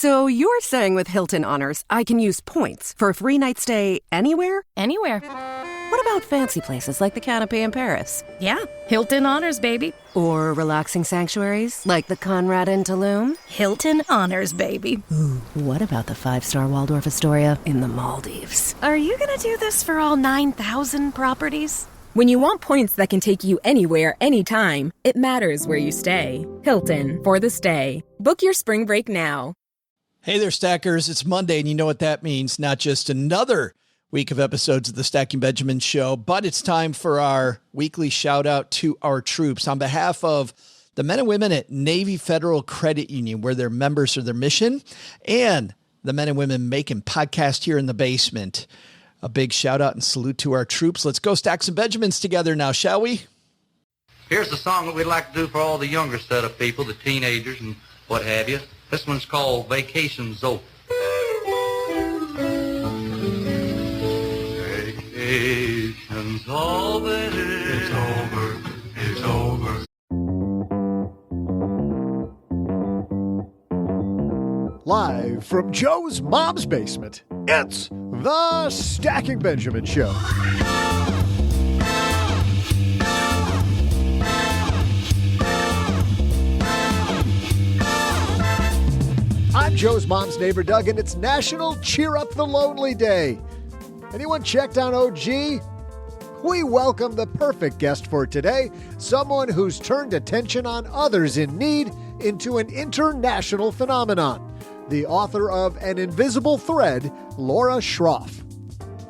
So you're saying with Hilton Honors, I can use points for a free night stay anywhere? Anywhere. What about fancy places like the Canopy in Paris? Yeah, Hilton Honors, baby. Or relaxing sanctuaries like the Conrad in Tulum? Hilton Honors, baby. Ooh, what about the 5-star Waldorf Astoria in the Maldives? Are you gonna do this for all 9,000 properties? When you want points that can take you anywhere, anytime, it matters where you stay. Hilton, for the stay. Book your spring break now. Hey there, Stackers. It's Monday, and you know what that means. Not just another week of episodes of the Stacking Benjamin Show, but it's time for our weekly shout out to our troops. On behalf of the men and women at Navy Federal Credit Union, where their members are their mission, and the men and women making podcast here in the basement, a big shout out and salute to our troops. Let's go stack some Benjamins together now, shall we? Here's the song that we'd like to do for all the younger set of people, the teenagers and what have you. This one's called Vacation's Over. Vacation's over. It's over. It's over. Live from Joe's mom's basement, it's the Stacking Benjamin Show. I'm Joe's mom's neighbor, Doug, and it's National Cheer Up the Lonely Day. Anyone checked on OG? We welcome the perfect guest for today, someone who's turned attention on others in need into an international phenomenon. The author of An Invisible Thread, Laura Schroff.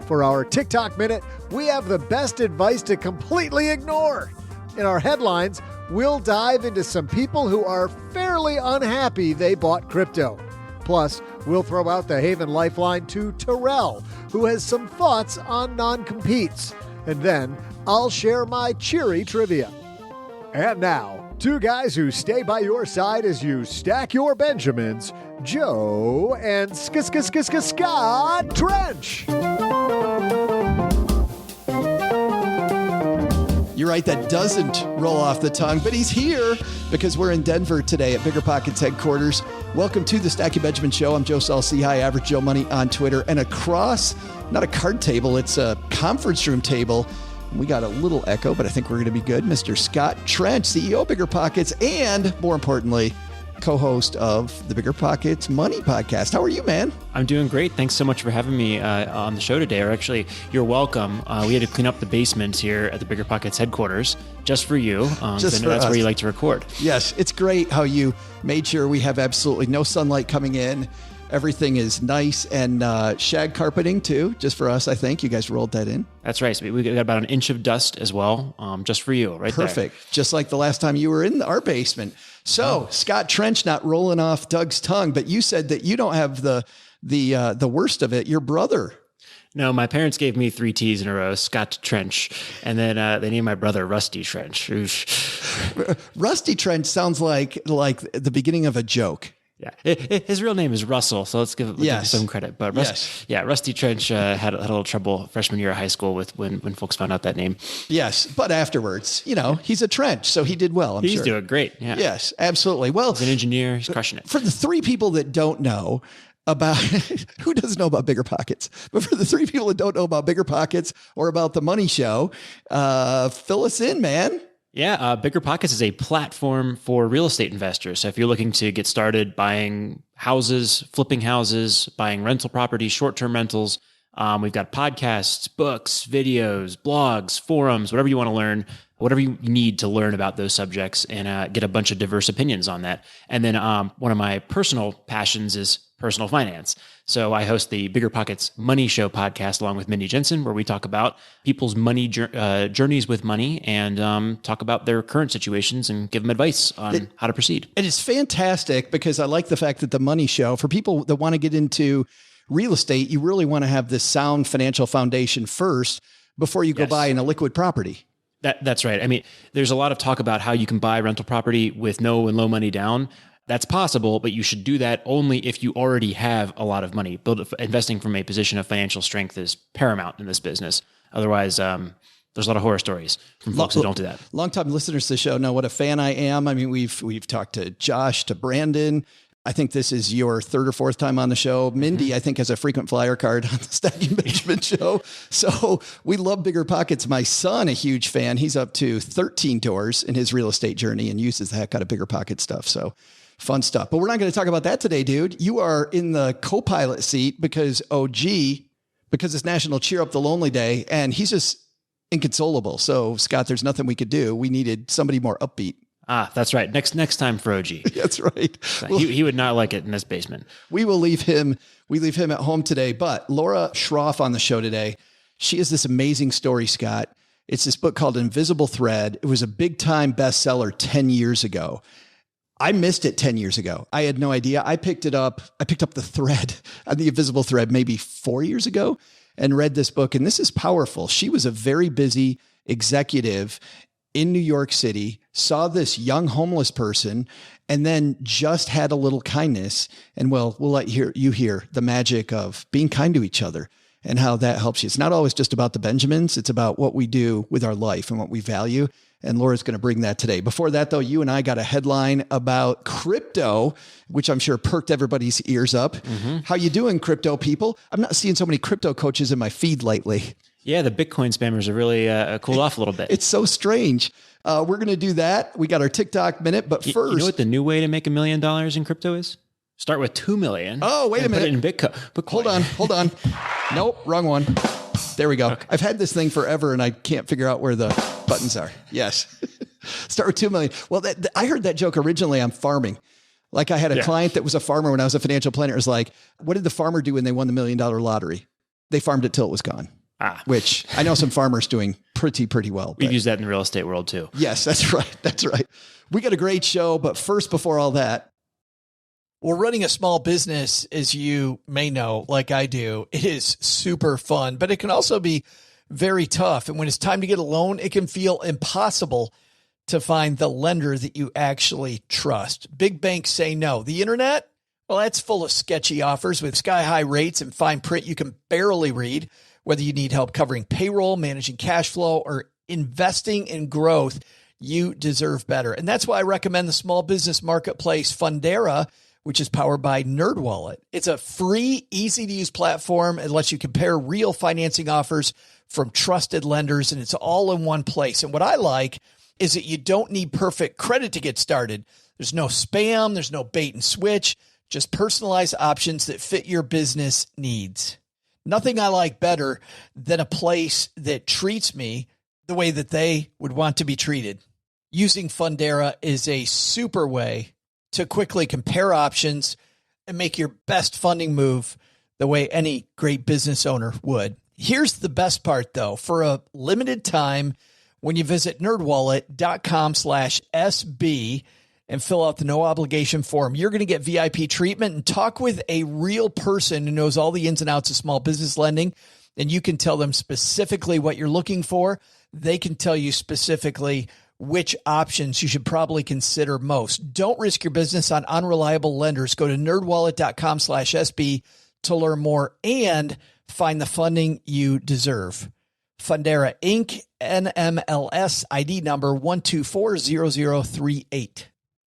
For our TikTok Minute, we have the best advice to completely ignore. In our headlines, we'll dive into some people who are fairly unhappy they bought crypto. Plus, we'll throw out the Haven Lifeline to Tyrell, who has some thoughts on non-competes. And then I'll share my cheery trivia. And now, two guys who stay by your side as you stack your Benjamins, Joe and Scott Trench. You're right, that doesn't roll off the tongue, but he's here because we're in Denver today at BiggerPockets headquarters. Welcome to the Stacking Benjamin Show. I'm Joe Saul-Sehy, Average Joe Money on Twitter. And across, not a card table, it's a conference room table. We got a little echo, but I think we're going to be good. Mr. Scott Trench, CEO of BiggerPockets, and more importantly, co-host of the BiggerPockets Money Podcast. How are you, man? I'm doing great. Thanks so much for having me on the show today. Or actually, you're welcome. We had to clean up the basement here at the BiggerPockets headquarters just for you. Just I know for that's us. where you like to record. Yes, it's great how you made sure we have absolutely no sunlight coming in. Everything is nice and shag carpeting too, just for us, I think. You guys rolled that in. That's right. So we got about an inch of dust as well, just for you, right? Perfect. There. Just like the last time you were in our basement. So Scott Trench not rolling off Doug's tongue, but you said that you don't have the worst of it. Your brother. No, my parents gave me 3 T's in a row, Scott Trench, and then they named my brother Rusty Trench. Rusty Trench sounds like the beginning of a joke. Yeah, his real name is Russell, so let's give him some credit. But Rusty Trench had a little trouble freshman year of high school with when folks found out that name. Yes, but afterwards, he's a Trench, so he did well. He's doing great. Yeah. Yes, absolutely. Well, he's an engineer. He's crushing it. For the 3 people that don't know about who doesn't know about BiggerPockets, but for the 3 people that don't know about BiggerPockets or about the Money Show, fill us in, man. Yeah, BiggerPockets is a platform for real estate investors. So if you're looking to get started buying houses, flipping houses, buying rental properties, short-term rentals, we've got podcasts, books, videos, blogs, forums, whatever you want to learn, whatever you need to learn about those subjects and get a bunch of diverse opinions on that. And then one of my personal passions is personal finance. So I host the BiggerPockets Money Show podcast along with Mindy Jensen, where we talk about people's money journeys with money and talk about their current situations and give them advice on how to proceed. It is fantastic because I like the fact that the Money Show, for people that want to get into real estate, you really want to have this sound financial foundation first before you go buy in a liquid property. That's right. I mean, there's a lot of talk about how you can buy rental property with no and low money down. That's possible, but you should do that only if you already have a lot of money. Investing from a position of financial strength is paramount in this business. Otherwise, there's a lot of horror stories from folks who don't do that. Longtime listeners to the show know what a fan I am. I mean, we've talked to Josh, to Brandon, I think this is your third or fourth time on the show. Mindy, I think, has a frequent flyer card on the Stacking Benjamin show. So we love BiggerPockets. My son, a huge fan. He's up to 13 doors in his real estate journey and uses the heck out of BiggerPocket stuff. So fun stuff. But we're not going to talk about that today, dude. You are in the co-pilot seat because it's National Cheer Up the Lonely Day, and he's just inconsolable. So, Scott, there's nothing we could do. We needed somebody more upbeat. That's right. Next time for OG. That's right. Well, he would not like it in this basement. We will leave him. We leave him at home today. But Laura Schroff on the show today. She has this amazing story, Scott. It's this book called Invisible Thread. It was a big time bestseller 10 years ago. I missed it 10 years ago. I had no idea. I picked it up. I picked up the thread, the Invisible Thread, maybe 4 years ago and read this book. And this is powerful. She was a very busy executive in New York City, saw this young homeless person, and then just had a little kindness. And we'll let you hear the magic of being kind to each other and how that helps you. It's not always just about the Benjamins. It's about what we do with our life and what we value. And Laura's going to bring that today. Before that, though, you and I got a headline about crypto, which I'm sure perked everybody's ears up. Mm-hmm. How you doing, crypto people? I'm not seeing so many crypto coaches in my feed lately. Yeah, the Bitcoin spammers are really cooled off a little bit. It's so strange. We're going to do that. We got our TikTok minute, but first... You know what the new way to make $1 million in crypto is? Start with $2 million. Oh, wait a minute. Put it in Bitcoin. Hold on. Nope, wrong one. There we go. Okay. I've had this thing forever, and I can't figure out where the buttons are. Yes. Start with $2 million. Well, I heard that joke originally on farming. Like I had a client that was a farmer when I was a financial planner. It was like, what did the farmer do when they won the $1 million lottery? They farmed it till it was gone. Which I know some farmers doing pretty well. We've used that in the real estate world too. Yes, that's right. That's right. We got a great show, but first, before all that, well, running a small business, as you may know, like I do, it is super fun, but it can also be very tough. And when it's time to get a loan, it can feel impossible to find the lender that you actually trust. Big banks say no. The internet, well, that's full of sketchy offers with sky-high rates and fine print you can barely read. Whether you need help covering payroll, managing cash flow, or investing in growth, you deserve better. And that's why I recommend the small business marketplace Fundera, which is powered by NerdWallet. It's a free, easy-to-use platform. It lets you compare real financing offers from trusted lenders, and it's all in one place. And what I like is that you don't need perfect credit to get started. There's no spam. There's no bait and switch. Just personalized options that fit your business needs. Nothing I like better than a place that treats me the way that they would want to be treated. Using Fundera is a super way to quickly compare options and make your best funding move the way any great business owner would. Here's the best part, though. For a limited time, when you visit nerdwallet.com/SB and fill out the no obligation form, you're going to get VIP treatment and talk with a real person who knows all the ins and outs of small business lending. And you can tell them specifically what you're looking for. They can tell you specifically which options you should probably consider most. Don't risk your business on unreliable lenders. Go to nerdwallet.com/SB to learn more and find the funding you deserve. Fundera Inc. NMLS ID number 1240038.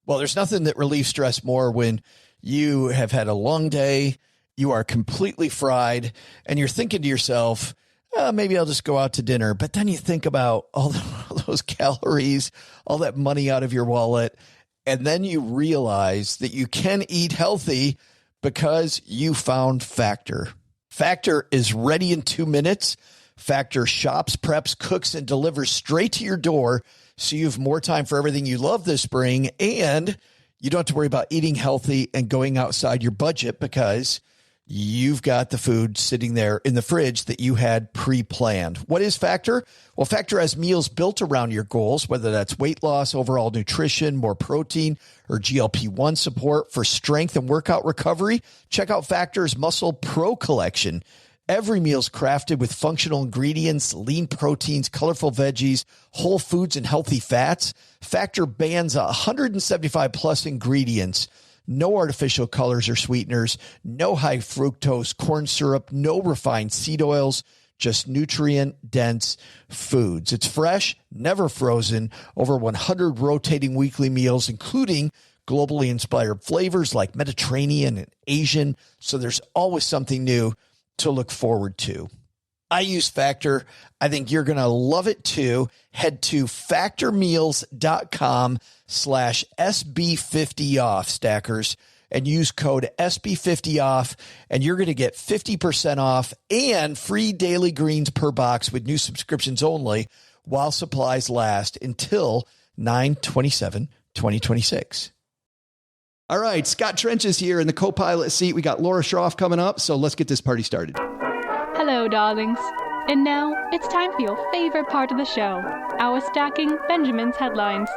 Well, there's nothing that relieves stress more when you have had a long day, you are completely fried, and you're thinking to yourself, maybe I'll just go out to dinner. But then you think about all those calories, all that money out of your wallet, and then you realize that you can eat healthy because you found Factor. Factor is ready in 2 minutes. Factor shops, preps, cooks, and delivers straight to your door, so you have more time for everything you love this spring, and you don't have to worry about eating healthy and going outside your budget because you've got the food sitting there in the fridge that you had pre-planned. What is Factor? Well, Factor has meals built around your goals, whether that's weight loss, overall nutrition, more protein, or GLP-1 support for strength and workout recovery. Check out Factor's Muscle Pro collection. Every meal's crafted with functional ingredients, lean proteins, colorful veggies, whole foods, and healthy fats. Factor bans 175 plus ingredients. No artificial colors or sweeteners, no high fructose corn syrup, no refined seed oils, just nutrient-dense foods. It's fresh, never frozen, over 100 rotating weekly meals, including globally inspired flavors like Mediterranean and Asian. So there's always something new to look forward to. I use Factor. I think you're going to love it too. Head to factormeals.com/SB50off, stackers, and use code SB50off, and you're going to get 50% off and free daily greens per box with new subscriptions only while supplies last until 9/27/2026. All right, Scott Trench is here in the co-pilot seat. We got Laura Schroff coming up, so let's get this party started. Hello, darlings. And now it's time for your favorite part of the show, our Stacking Benjamin's headlines.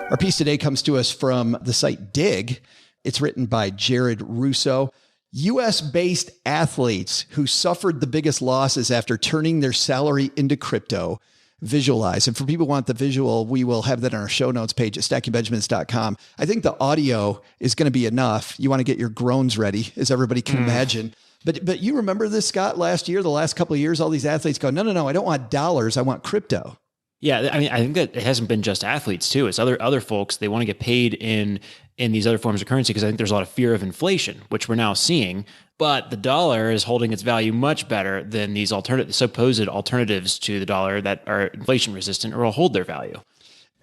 Our piece today comes to us from the site Dig. It's written by Jared Russo. U.S.-based athletes who suffered the biggest losses after turning their salary into crypto. Visualize. And for people who want the visual, we will have that on our show notes page at stackingbenjamins.com. I think the audio is going to be enough. You want to get your groans ready, as everybody can imagine. But you remember this, Scott, last year, the last couple of years, all these athletes go, no, I don't want dollars. I want crypto. Yeah, I mean, I think that it hasn't been just athletes too. It's other folks. They want to get paid in these other forms of currency because I think there's a lot of fear of inflation, which we're now seeing. But the dollar is holding its value much better than these supposed alternatives to the dollar that are inflation resistant or will hold their value.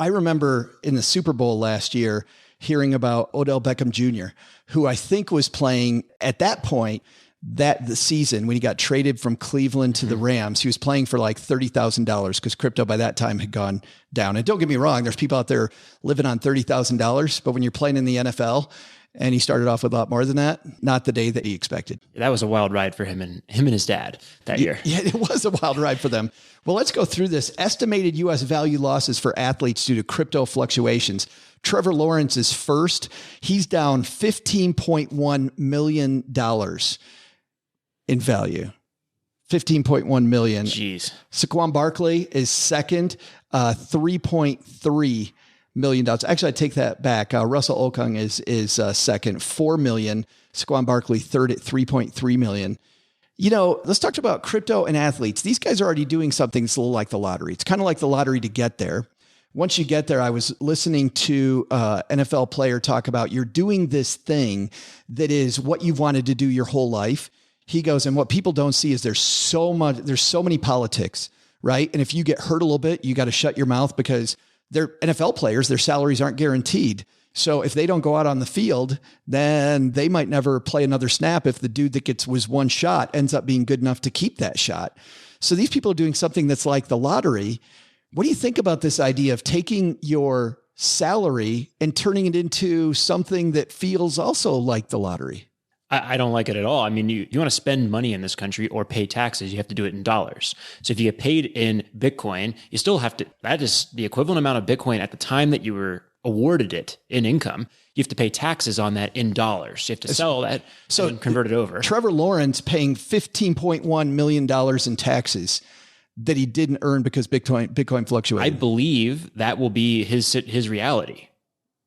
I remember in the Super Bowl last year hearing about Odell Beckham Jr., who I think was playing at that point the season when he got traded from Cleveland to the Rams. He was playing for like $30,000 because crypto by that time had gone down. And don't get me wrong, there's people out there living on $30,000, but when you're playing in the NFL and he started off with a lot more than that, not the day that he expected. That was a wild ride for him and his dad that year. Yeah, it was a wild ride for them. Well, let's go through this. Estimated U.S. value losses for athletes due to crypto fluctuations. Trevor Lawrence is first. He's down $15.1 million in value. 15.1 million. Jeez. Saquon Barkley is second, $3.3 million. Actually, I take that back. Russell Okung is second, $4 million. Saquon Barkley third at $3.3 million. You know, let's talk about crypto and athletes. These guys are already doing something that's a little like the lottery. It's kind of like the lottery to get there. Once you get there, I was listening to an NFL player talk about you're doing this thing that is what you've wanted to do your whole life. He goes, and what people don't see is there's so many politics, right? And if you get hurt a little bit, you got to shut your mouth because they're NFL players, their salaries aren't guaranteed. So if they don't go out on the field, then they might never play another snap if the dude that was one shot ends up being good enough to keep that shot. So these people are doing something that's like the lottery. What do you think about this idea of taking your salary and turning it into something that feels also like the lottery? I don't like it at all. I mean, you want to spend money in this country or pay taxes, you have to do it in dollars. So if you get paid in Bitcoin, you still have to, that is the equivalent amount of Bitcoin at the time that you were awarded it in income. You have to pay taxes on that in dollars. You have to sell that and convert it over. Trevor Lawrence paying $15.1 million in taxes that he didn't earn because Bitcoin fluctuated. I believe that will be his reality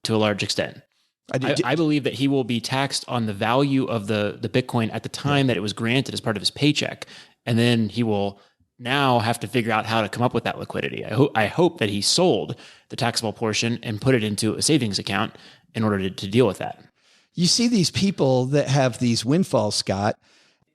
to a large extent. I believe that he will be taxed on the value of the Bitcoin at the time that it was granted as part of his paycheck. And then he will now have to figure out how to come up with that liquidity. I hope that he sold the taxable portion and put it into a savings account in order to deal with that. You see these people that have these windfalls, Scott.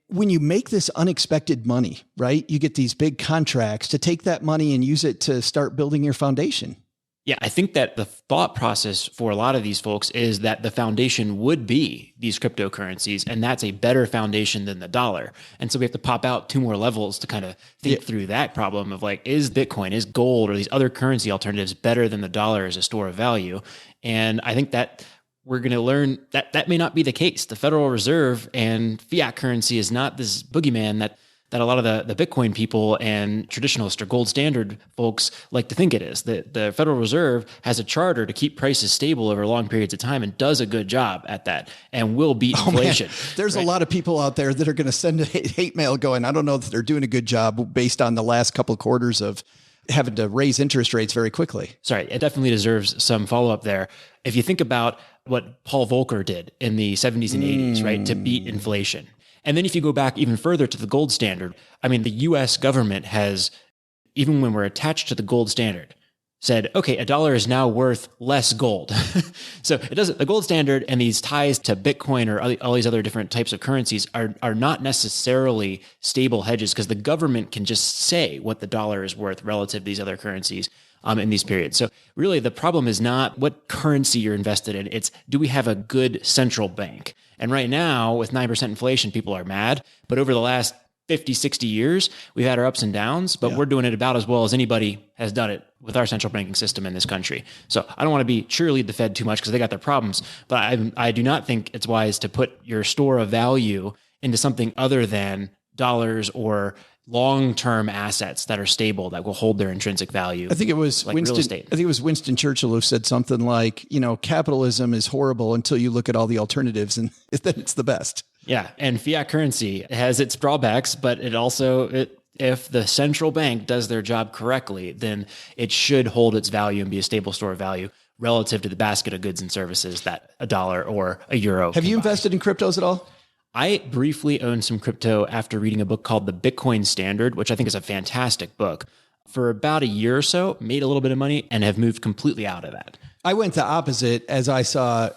When you make this unexpected money, right? You get these big contracts to take that money and use it to start building your foundation. Yeah, I think that the thought process for a lot of these folks is that the foundation would be these cryptocurrencies, and that's a better foundation than the dollar. And so we have to pop out two more levels to kind of think through that problem of like, is Bitcoin, is gold, or these other currency alternatives better than the dollar as a store of value? And I think that we're going to learn that that may not be the case. The Federal Reserve and fiat currency is not this boogeyman that a lot of the Bitcoin people and traditionalist or gold standard folks like to think it is. The Federal Reserve has a charter to keep prices stable over long periods of time and does a good job at that and will beat inflation. Man. There's a lot of people out there that are going to send a hate mail going, I don't know that they're doing a good job based on the last couple of quarters of having to raise interest rates very quickly. Sorry, it definitely deserves some follow-up there. If you think about what Paul Volcker did in the 70s and 80s, right, to beat inflation. And then if you go back even further to the gold standard, I mean, the U.S. government has, even when we're attached to the gold standard, said, okay, a dollar is now worth less gold. So it doesn't, the gold standard and these ties to Bitcoin or all these other different types of currencies are not necessarily stable hedges, because the government can just say what the dollar is worth relative to these other currencies in these periods. So really the problem is not what currency you're invested in. It's, do we have a good central bank? And right now with 9% inflation, people are mad, but over the last 50, 60 years, we've had our ups and downs, but we're doing it about as well as anybody has done it with our central banking system in this country. So I don't want to be cheerlead the Fed too much because they got their problems, but I do not think it's wise to put your store of value into something other than dollars or long-term assets that are stable, that will hold their intrinsic value. I think it was like real estate. I think it was Winston Churchill who said something like, capitalism is horrible until you look at all the alternatives, and then it's the best. Yeah. And fiat currency has its drawbacks, but it also, if the central bank does their job correctly, then it should hold its value and be a stable store of value relative to the basket of goods and services that a dollar or a euro. Have you invested in cryptos at all? I briefly owned some crypto after reading a book called The Bitcoin Standard, which I think is a fantastic book. For about a year or so, made a little bit of money and have moved completely out of that. I went the opposite as I saw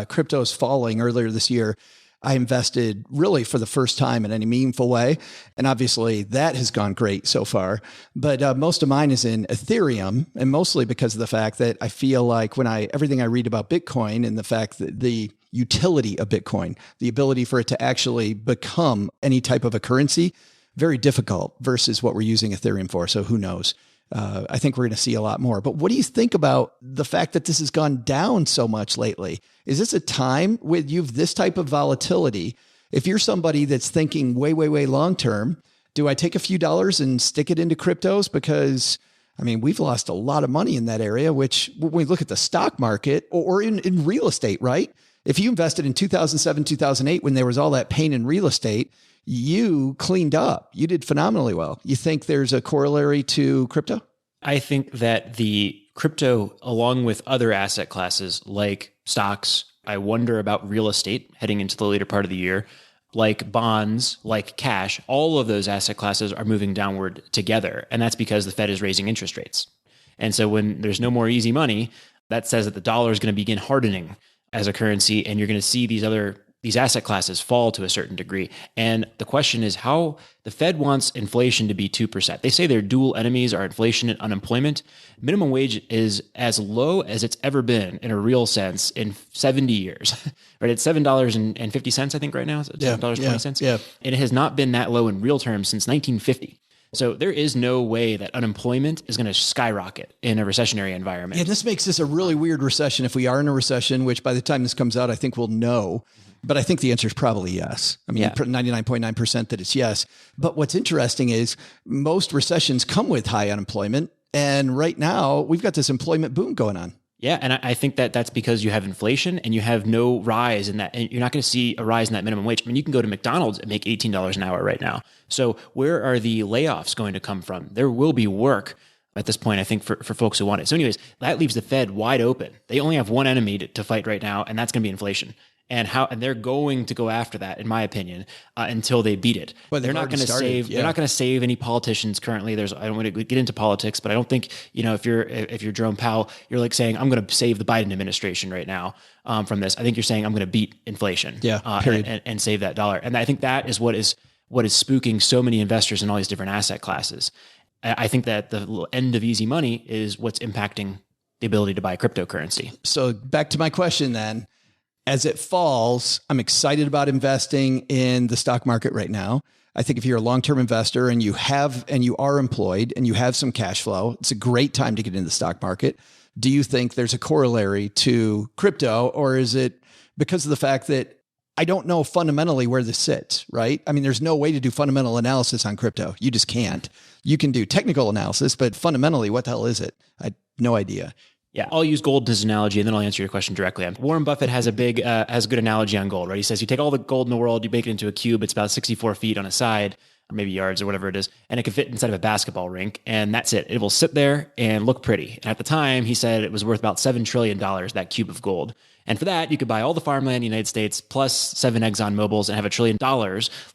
cryptos falling earlier this year. I invested really for the first time in any meaningful way. And obviously that has gone great so far. But most of mine is in Ethereum, and mostly because of the fact that I feel like everything I read about Bitcoin and the fact that the utility of Bitcoin, the ability for it to actually become any type of a currency, very difficult versus what we're using Ethereum for. So who knows? I think we're going to see a lot more. But what do you think about the fact that this has gone down so much lately? Is this a time with you've this type of volatility? If you're somebody that's thinking way, way, way long term, do I take a few dollars and stick it into cryptos? Because we've lost a lot of money in that area, which when we look at the stock market or in real estate, right? If you invested in 2007, 2008, when there was all that pain in real estate, you cleaned up. You did phenomenally well. You think there's a corollary to crypto? I think that the crypto, along with other asset classes like stocks, I wonder about real estate heading into the later part of the year, like bonds, like cash, all of those asset classes are moving downward together. And that's because the Fed is raising interest rates. And so when there's no more easy money, that says that the dollar is going to begin hardening as a currency, and you're going to see these asset classes fall to a certain degree. And the question is how the Fed wants inflation to be 2%. They say their dual enemies are inflation and unemployment. Minimum wage is as low as it's ever been in a real sense in 70 years, right? It's $7.50, I think right now. It's $7.20. Yeah. And it has not been that low in real terms since 1950. So there is no way that unemployment is going to skyrocket in a recessionary environment. Yeah, this makes this a really weird recession. If we are in a recession, which by the time this comes out, I think we'll know. But I think the answer is probably yes. 99.9% that it's yes. But what's interesting is most recessions come with high unemployment. And right now we've got this employment boom going on. Yeah. And I think that that's because you have inflation and you have no rise in that. And you're not going to see a rise in that minimum wage. You can go to McDonald's and make $18 an hour right now. So where are the layoffs going to come from? There will be work at this point, I think, for folks who want it. So anyways, that leaves the Fed wide open. They only have one enemy to fight right now, and that's going to be inflation. And they're going to go after that, in my opinion, until they beat it. But they're not going to save. Yeah. They're not going to save any politicians currently. I don't want to get into politics, but I don't think if you're Jerome Powell, you're like saying I'm going to save the Biden administration right now from this. I think you're saying I'm going to beat inflation. Period. And save that dollar. And I think that is what is spooking so many investors in all these different asset classes. I think that the end of easy money is what's impacting the ability to buy cryptocurrency. So back to my question then. As it falls, I'm excited about investing in the stock market right now. I think if you're a long-term investor and you are employed and you have some cash flow, it's a great time to get into the stock market. Do you think there's a corollary to crypto, or is it because of the fact that I don't know fundamentally where this sits, right? There's no way to do fundamental analysis on crypto. You just can't. You can do technical analysis, but fundamentally, what the hell is it? I had no idea. Yeah, I'll use gold as an analogy, and then I'll answer your question directly. Warren Buffett has a good analogy on gold, right? He says you take all the gold in the world, you make it into a cube. It's about 64 feet on a side, or maybe yards or whatever it is, and it can fit inside of a basketball rink, and that's it. It will sit there and look pretty. And at the time, he said it was worth about $7 trillion, that cube of gold. And for that, you could buy all the farmland in the United States plus 7 Exxon Mobils and have $1 trillion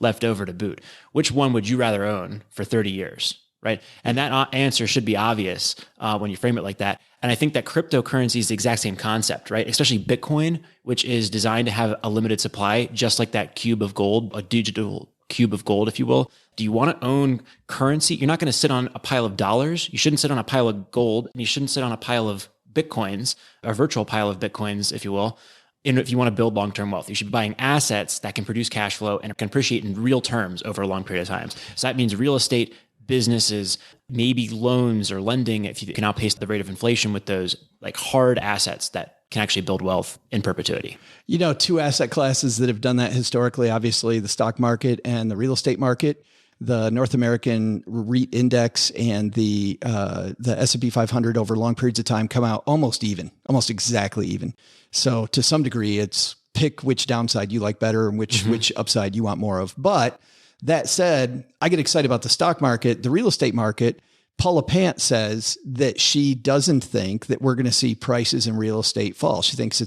left over to boot. Which one would you rather own for 30 years? Right. And that answer should be obvious when you frame it like that. And I think that cryptocurrency is the exact same concept, right? Especially Bitcoin, which is designed to have a limited supply, just like that cube of gold, a digital cube of gold, if you will. Do you want to own currency? You're not going to sit on a pile of dollars. You shouldn't sit on a pile of gold, and you shouldn't sit on a pile of Bitcoins, a virtual pile of Bitcoins, if you will. And if you want to build long-term wealth, you should be buying assets that can produce cash flow and can appreciate in real terms over a long period of time. So that means real estate, businesses, maybe loans or lending, if you can outpace the rate of inflation with those like hard assets that can actually build wealth in perpetuity. You know, two asset classes that have done that historically, obviously the stock market and the real estate market. The North American REIT index and the S&P 500 over long periods of time come out almost exactly even. So to some degree, it's pick which downside you like better and which upside you want more of. But that said, I get excited about the stock market, the real estate market. Paula Pant says that she doesn't think that we're going to see prices in real estate fall. She thinks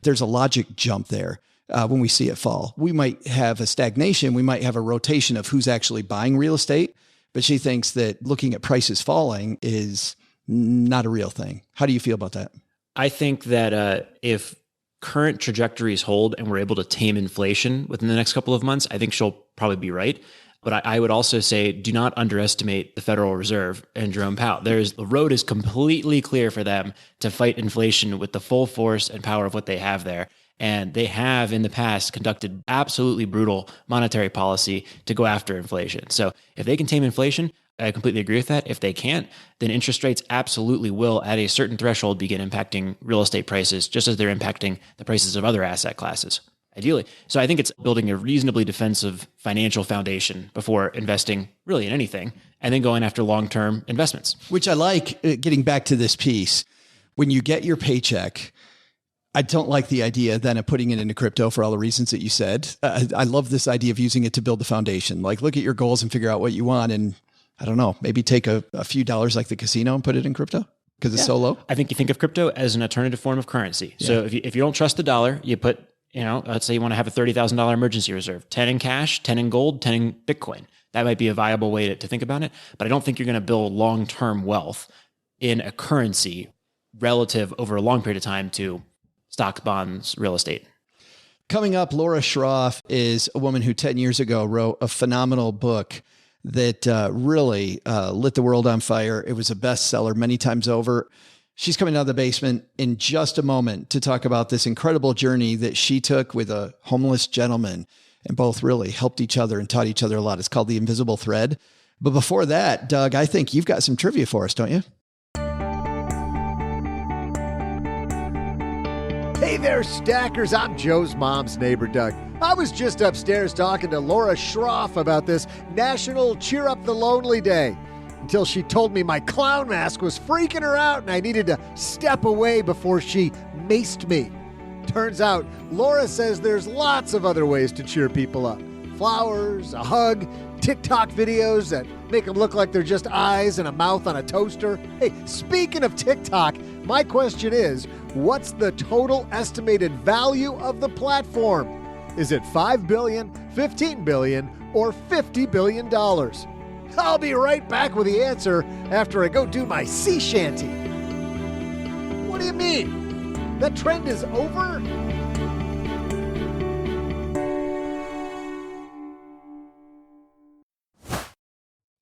there's a logic jump there. When we see it fall, we might have a stagnation. We might have a rotation of who's actually buying real estate, but she thinks that looking at prices falling is not a real thing. How do you feel about that? I think that if current trajectories hold and we're able to tame inflation within the next couple of months, I think she'll probably be right. But I would also say, do not underestimate the Federal Reserve and Jerome Powell. The road is completely clear for them to fight inflation with the full force and power of what they have there. And they have in the past conducted absolutely brutal monetary policy to go after inflation. So if they can tame inflation, I completely agree with that. If they can't, then interest rates absolutely will, at a certain threshold, begin impacting real estate prices, just as they're impacting the prices of other asset classes, ideally. So I think it's building a reasonably defensive financial foundation before investing really in anything, and then going after long-term investments. Which I like, getting back to this piece. When you get your paycheck, I don't like the idea then of putting it into crypto for all the reasons that you said. I love this idea of using it to build the foundation. Like, look at your goals and figure out what you want. And I don't know, maybe take a few dollars like the casino and put it in crypto because it's so low. I think you think of crypto as an alternative form of currency. Yeah. So if you don't trust the dollar, you put, let's say you want to have a $30,000 emergency reserve, 10 in cash, 10 in gold, 10 in Bitcoin. That might be a viable way to think about it. But I don't think you're going to build long-term wealth in a currency relative over a long period of time to stocks, bonds, real estate. Coming up, Laura Schroff is a woman who 10 years ago wrote a phenomenal book that really lit the world on fire. It was a bestseller many times over. She's coming out of the basement in just a moment to talk about this incredible journey that she took with a homeless gentleman, and both really helped each other and taught each other a lot. It's called The Invisible Thread. But before that, Doug, I think you've got some trivia for us, don't you? Hey there, stackers. I'm Joe's mom's neighbor, Doug. I was just upstairs talking to Laura Schroff about this National Cheer Up the Lonely Day until she told me my clown mask was freaking her out and I needed to step away before she maced me. Turns out, Laura says there's lots of other ways to cheer people up. Flowers, a hug, TikTok videos that make them look like they're just eyes and a mouth on a toaster. Hey, speaking of TikTok, my question is, what's the total estimated value of the platform? Is it $5 billion, $15 billion, or $50 billion? I'll be right back with the answer after I go do my sea shanty. What do you mean? That trend is over?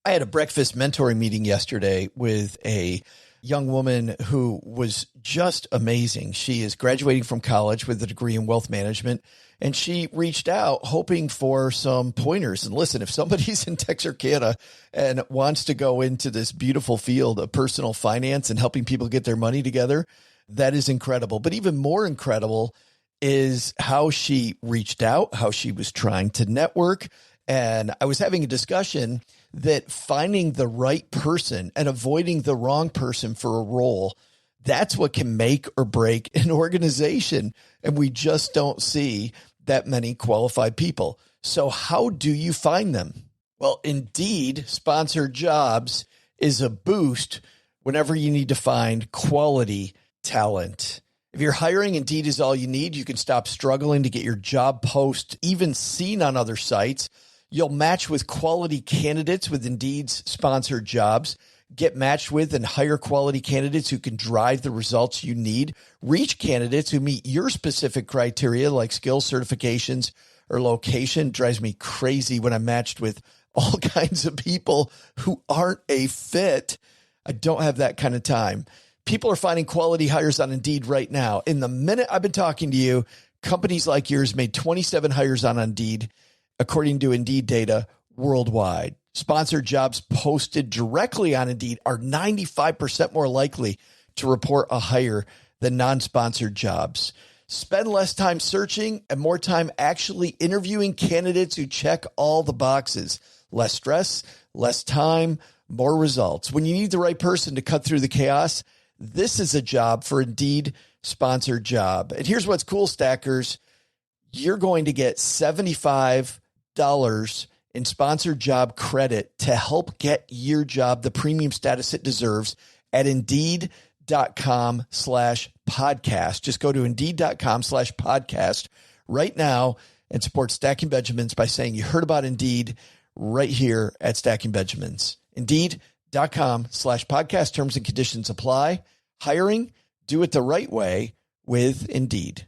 I had a breakfast mentoring meeting yesterday with a young woman who was just amazing. She is graduating from college with a degree in wealth management, and she reached out hoping for some pointers. And listen, if somebody's in Texarkana and wants to go into this beautiful field of personal finance and helping people get their money together, that is incredible. But even more incredible is how she reached out, how she was trying to network. And I was having a discussion that finding the right person and avoiding the wrong person for a role, that's what can make or break an organization. And we just don't see that many qualified people. So how do you find them? Well, Indeed sponsored jobs is a boost whenever you need to find quality talent. If you're hiring, Indeed is all you need. You can stop struggling to get your job post even seen on other sites. You'll match with quality candidates with Indeed's sponsored jobs. Get matched with and hire quality candidates who can drive the results you need. Reach candidates who meet your specific criteria like skills, certifications, or location. It drives me crazy when I'm matched with all kinds of people who aren't a fit. I don't have that kind of time. People are finding quality hires on Indeed right now. In the minute I've been talking to you, companies like yours made 27 hires on Indeed, according to Indeed data worldwide. Sponsored jobs posted directly on Indeed are 95% more likely to report a hire than non-sponsored jobs. Spend less time searching and more time actually interviewing candidates who check all the boxes. Less stress, less time, more results. When you need the right person to cut through the chaos, this is a job for Indeed sponsored job. And here's what's cool, stackers. You're going to get $75 in sponsored job credit to help get your job the premium status it deserves at Indeed.com/podcast. Just go to Indeed.com/podcast right now and support Stacking Benjamins by saying you heard about Indeed right here at Stacking Benjamins. Indeed.com/podcast. Terms and conditions apply. Hiring, do it the right way with Indeed.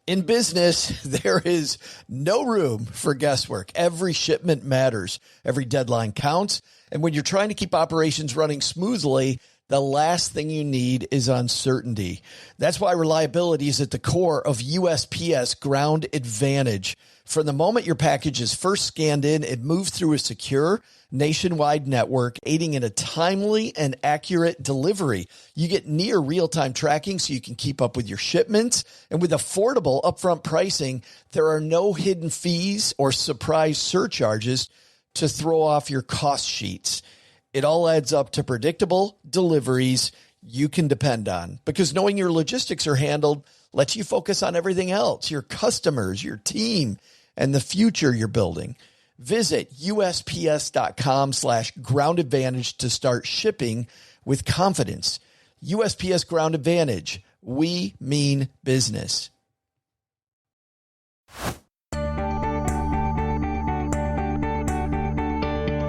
In business, there is no room for guesswork. Every shipment matters. Every deadline counts. And when you're trying to keep operations running smoothly, the last thing you need is uncertainty. That's why reliability is at the core of USPS Ground Advantage. From the moment your package is first scanned in, it moves through a secure nationwide network, aiding in a timely and accurate delivery. You get near real-time tracking so you can keep up with your shipments. And with affordable upfront pricing, there are no hidden fees or surprise surcharges to throw off your cost sheets. It all adds up to predictable deliveries you can depend on, because knowing your logistics are handled lets you focus on everything else, your customers, your team, and the future you're building. Visit USPS.com/Ground Advantage to start shipping with confidence. USPS Ground Advantage. We mean business.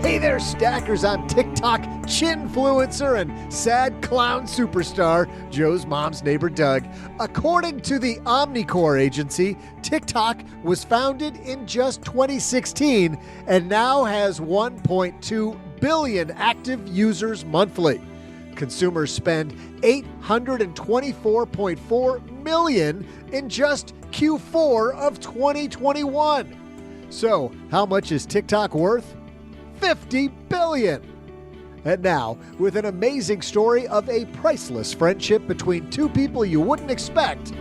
Hey there, stackers. I'm TikTok chinfluencer and sad clown superstar, Joe's mom's neighbor, Doug. According to the Omnicore agency, TikTok was founded in just 2016 and now has 1.2 billion active users monthly. Consumers spend $824.4 million in just Q4 of 2021. So, how much is TikTok worth? $50 billion. And now, with an amazing story of a priceless friendship between two people you wouldn't expect,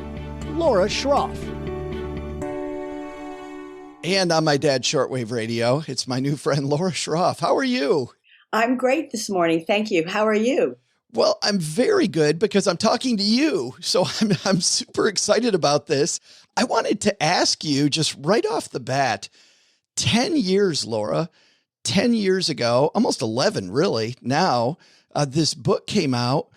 Laura Schroff. And on my dad's shortwave radio, it's my new friend, Laura Schroff. How are you? I'm great this morning. Thank you. How are you? Well, I'm very good because I'm talking to you. So I'm super excited about this. I wanted to ask you just right off the bat, 10 years, Laura, 10 years ago, almost 11 really now, this book came out.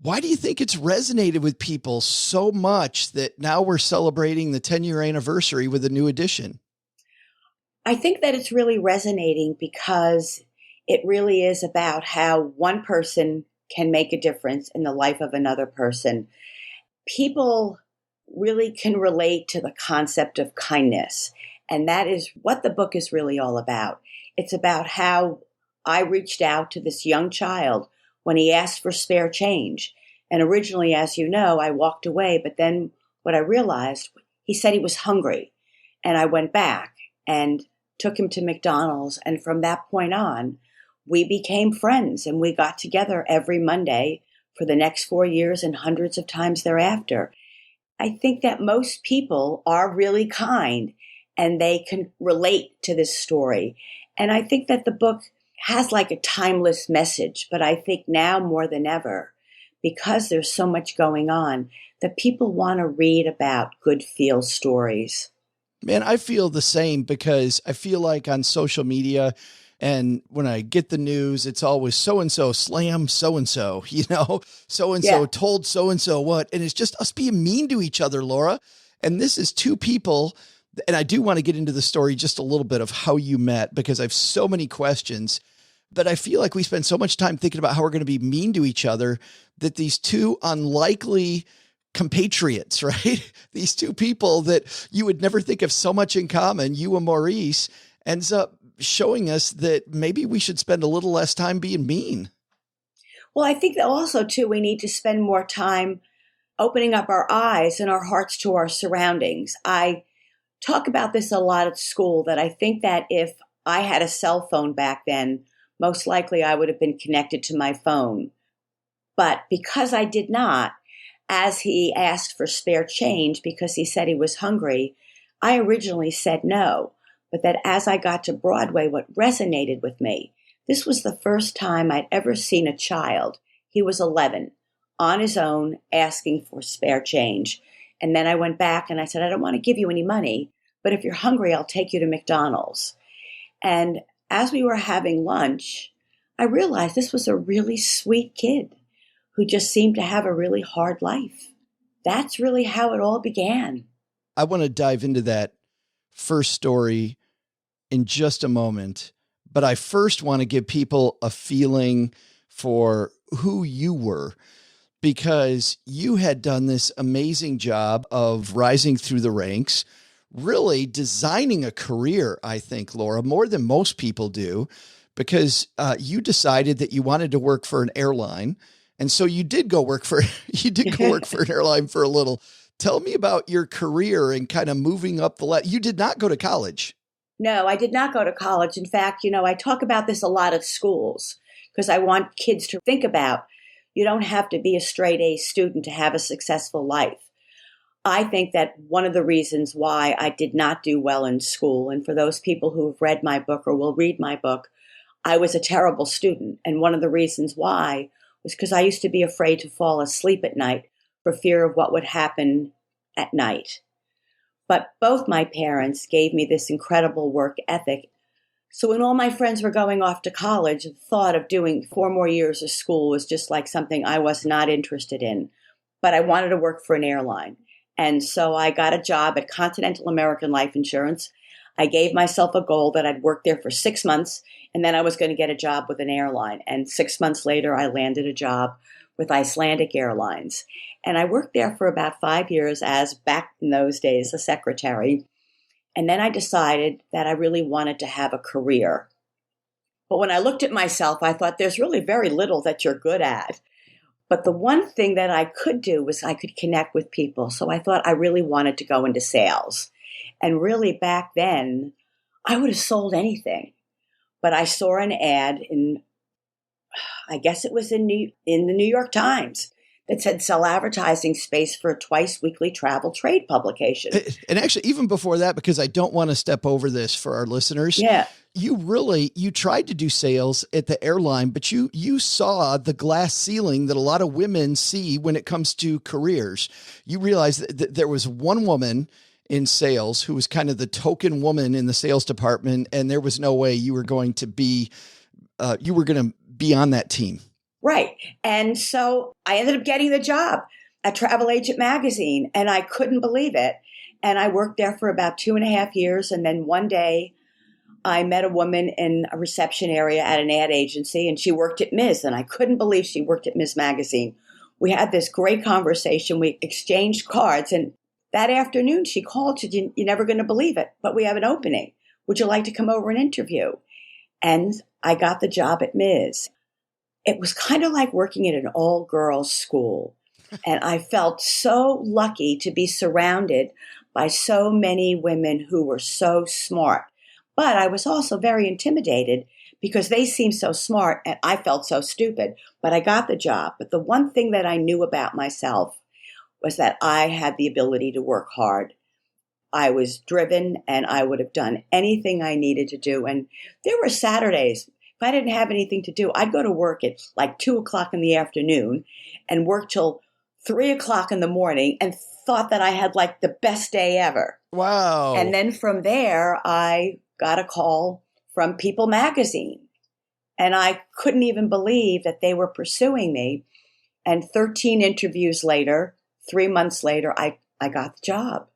Why do you think it's resonated with people so much that now we're celebrating the 10-year anniversary with a new edition? I think that it's really resonating because it really is about how one person can make a difference in the life of another person. People really can relate to the concept of kindness, and that is what the book is really all about. It's about how I reached out to this young child when he asked for spare change. And originally, as you know, I walked away. But then what I realized, he said he was hungry. And I went back and took him to McDonald's. And from that point on, we became friends. And we got together every Monday for the next 4 years and hundreds of times thereafter. I think that most people are really kind and they can relate to this story. And I think that the book has like a timeless message, but I think now more than ever, because there's so much going on, that people want to read about good feel stories. Man, I feel the same because I feel like on social media and when I get the news, it's always so-and-so slam so-and-so, so-and-so told so-and-so what, and it's just us being mean to each other, Laura. And this is two people. And I do want to get into the story just a little bit of how you met, because I have so many questions. But I feel like we spend so much time thinking about how we're going to be mean to each other that these two unlikely compatriots, right? These two people that you would never think of so much in common, you and Maurice, ends up showing us that maybe we should spend a little less time being mean. Well, I think that also, too, we need to spend more time opening up our eyes and our hearts to our surroundings. I talk about this a lot at school, that I think that if I had a cell phone back then, most likely I would have been connected to my phone. But because I did not, as he asked for spare change because he said he was hungry, I originally said no. But that as I got to Broadway, what resonated with me, this was the first time I'd ever seen a child, he was 11, on his own, asking for spare change. And then I went back and I said, I don't want to give you any money, but if you're hungry, I'll take you to McDonald's. And as we were having lunch, I realized this was a really sweet kid who just seemed to have a really hard life. That's really how it all began. I want to dive into that first story in just a moment, but I first want to give people a feeling for who you were, because you had done this amazing job of rising through the ranks, really designing a career, I think, Laura, more than most people do, because you decided that you wanted to work for an airline. And so you did go work for an airline for a little. Tell me about your career and kind of moving up the ladder. You did not go to college. No, I did not go to college. In fact, I talk about this a lot at schools because I want kids to think about, you don't have to be a straight A student to have a successful life. I think that one of the reasons why I did not do well in school, and for those people who have read my book or will read my book, I was a terrible student. And one of the reasons why was because I used to be afraid to fall asleep at night for fear of what would happen at night. But both my parents gave me this incredible work ethic. So when all my friends were going off to college, the thought of doing 4 more years of school was just like something I was not interested in. But I wanted to work for an airline. And so I got a job at Continental American Life Insurance. I gave myself a goal that I'd work there for 6 months, and then I was going to get a job with an airline. And 6 months later, I landed a job with Icelandic Airlines. And I worked there for about 5 years as, back in those days, a secretary. And then I decided that I really wanted to have a career. But when I looked at myself, I thought there's really very little that you're good at. But the one thing that I could do was I could connect with people. So I thought I really wanted to go into sales. And really back then, I would have sold anything. But I saw an ad in, I guess it was in the New York Times, that said sell advertising space for a twice weekly travel trade publication. And actually, even before that, because I don't want to step over this for our listeners. Yeah. You tried to do sales at the airline, but you saw the glass ceiling that a lot of women see when it comes to careers. You realized that there was one woman in sales who was kind of the token woman in the sales department, and there was no way you were going to be on that team. Right. And so I ended up getting the job at Travel Agent Magazine, and I couldn't believe it. And I worked there for about 2.5 years. And then one day I met a woman in a reception area at an ad agency, and she worked at Ms. And I couldn't believe she worked at Ms. Magazine. We had this great conversation. We exchanged cards. And that afternoon she called. She said, "You're never going to believe it, but we have an opening. Would you like to come over and interview?" And I got the job at Ms. It was kind of like working at an all-girls school. And I felt so lucky to be surrounded by so many women who were so smart. But I was also very intimidated because they seemed so smart and I felt so stupid. But I got the job. But the one thing that I knew about myself was that I had the ability to work hard. I was driven and I would have done anything I needed to do. And there were Saturdays. If I didn't have anything to do, I'd go to work at like 2:00 in the afternoon and work till 3:00 in the morning and thought that I had like the best day ever. Wow. And then from there, I got a call from People Magazine. And I couldn't even believe that they were pursuing me. And 13 interviews later, 3 months later, I got the job.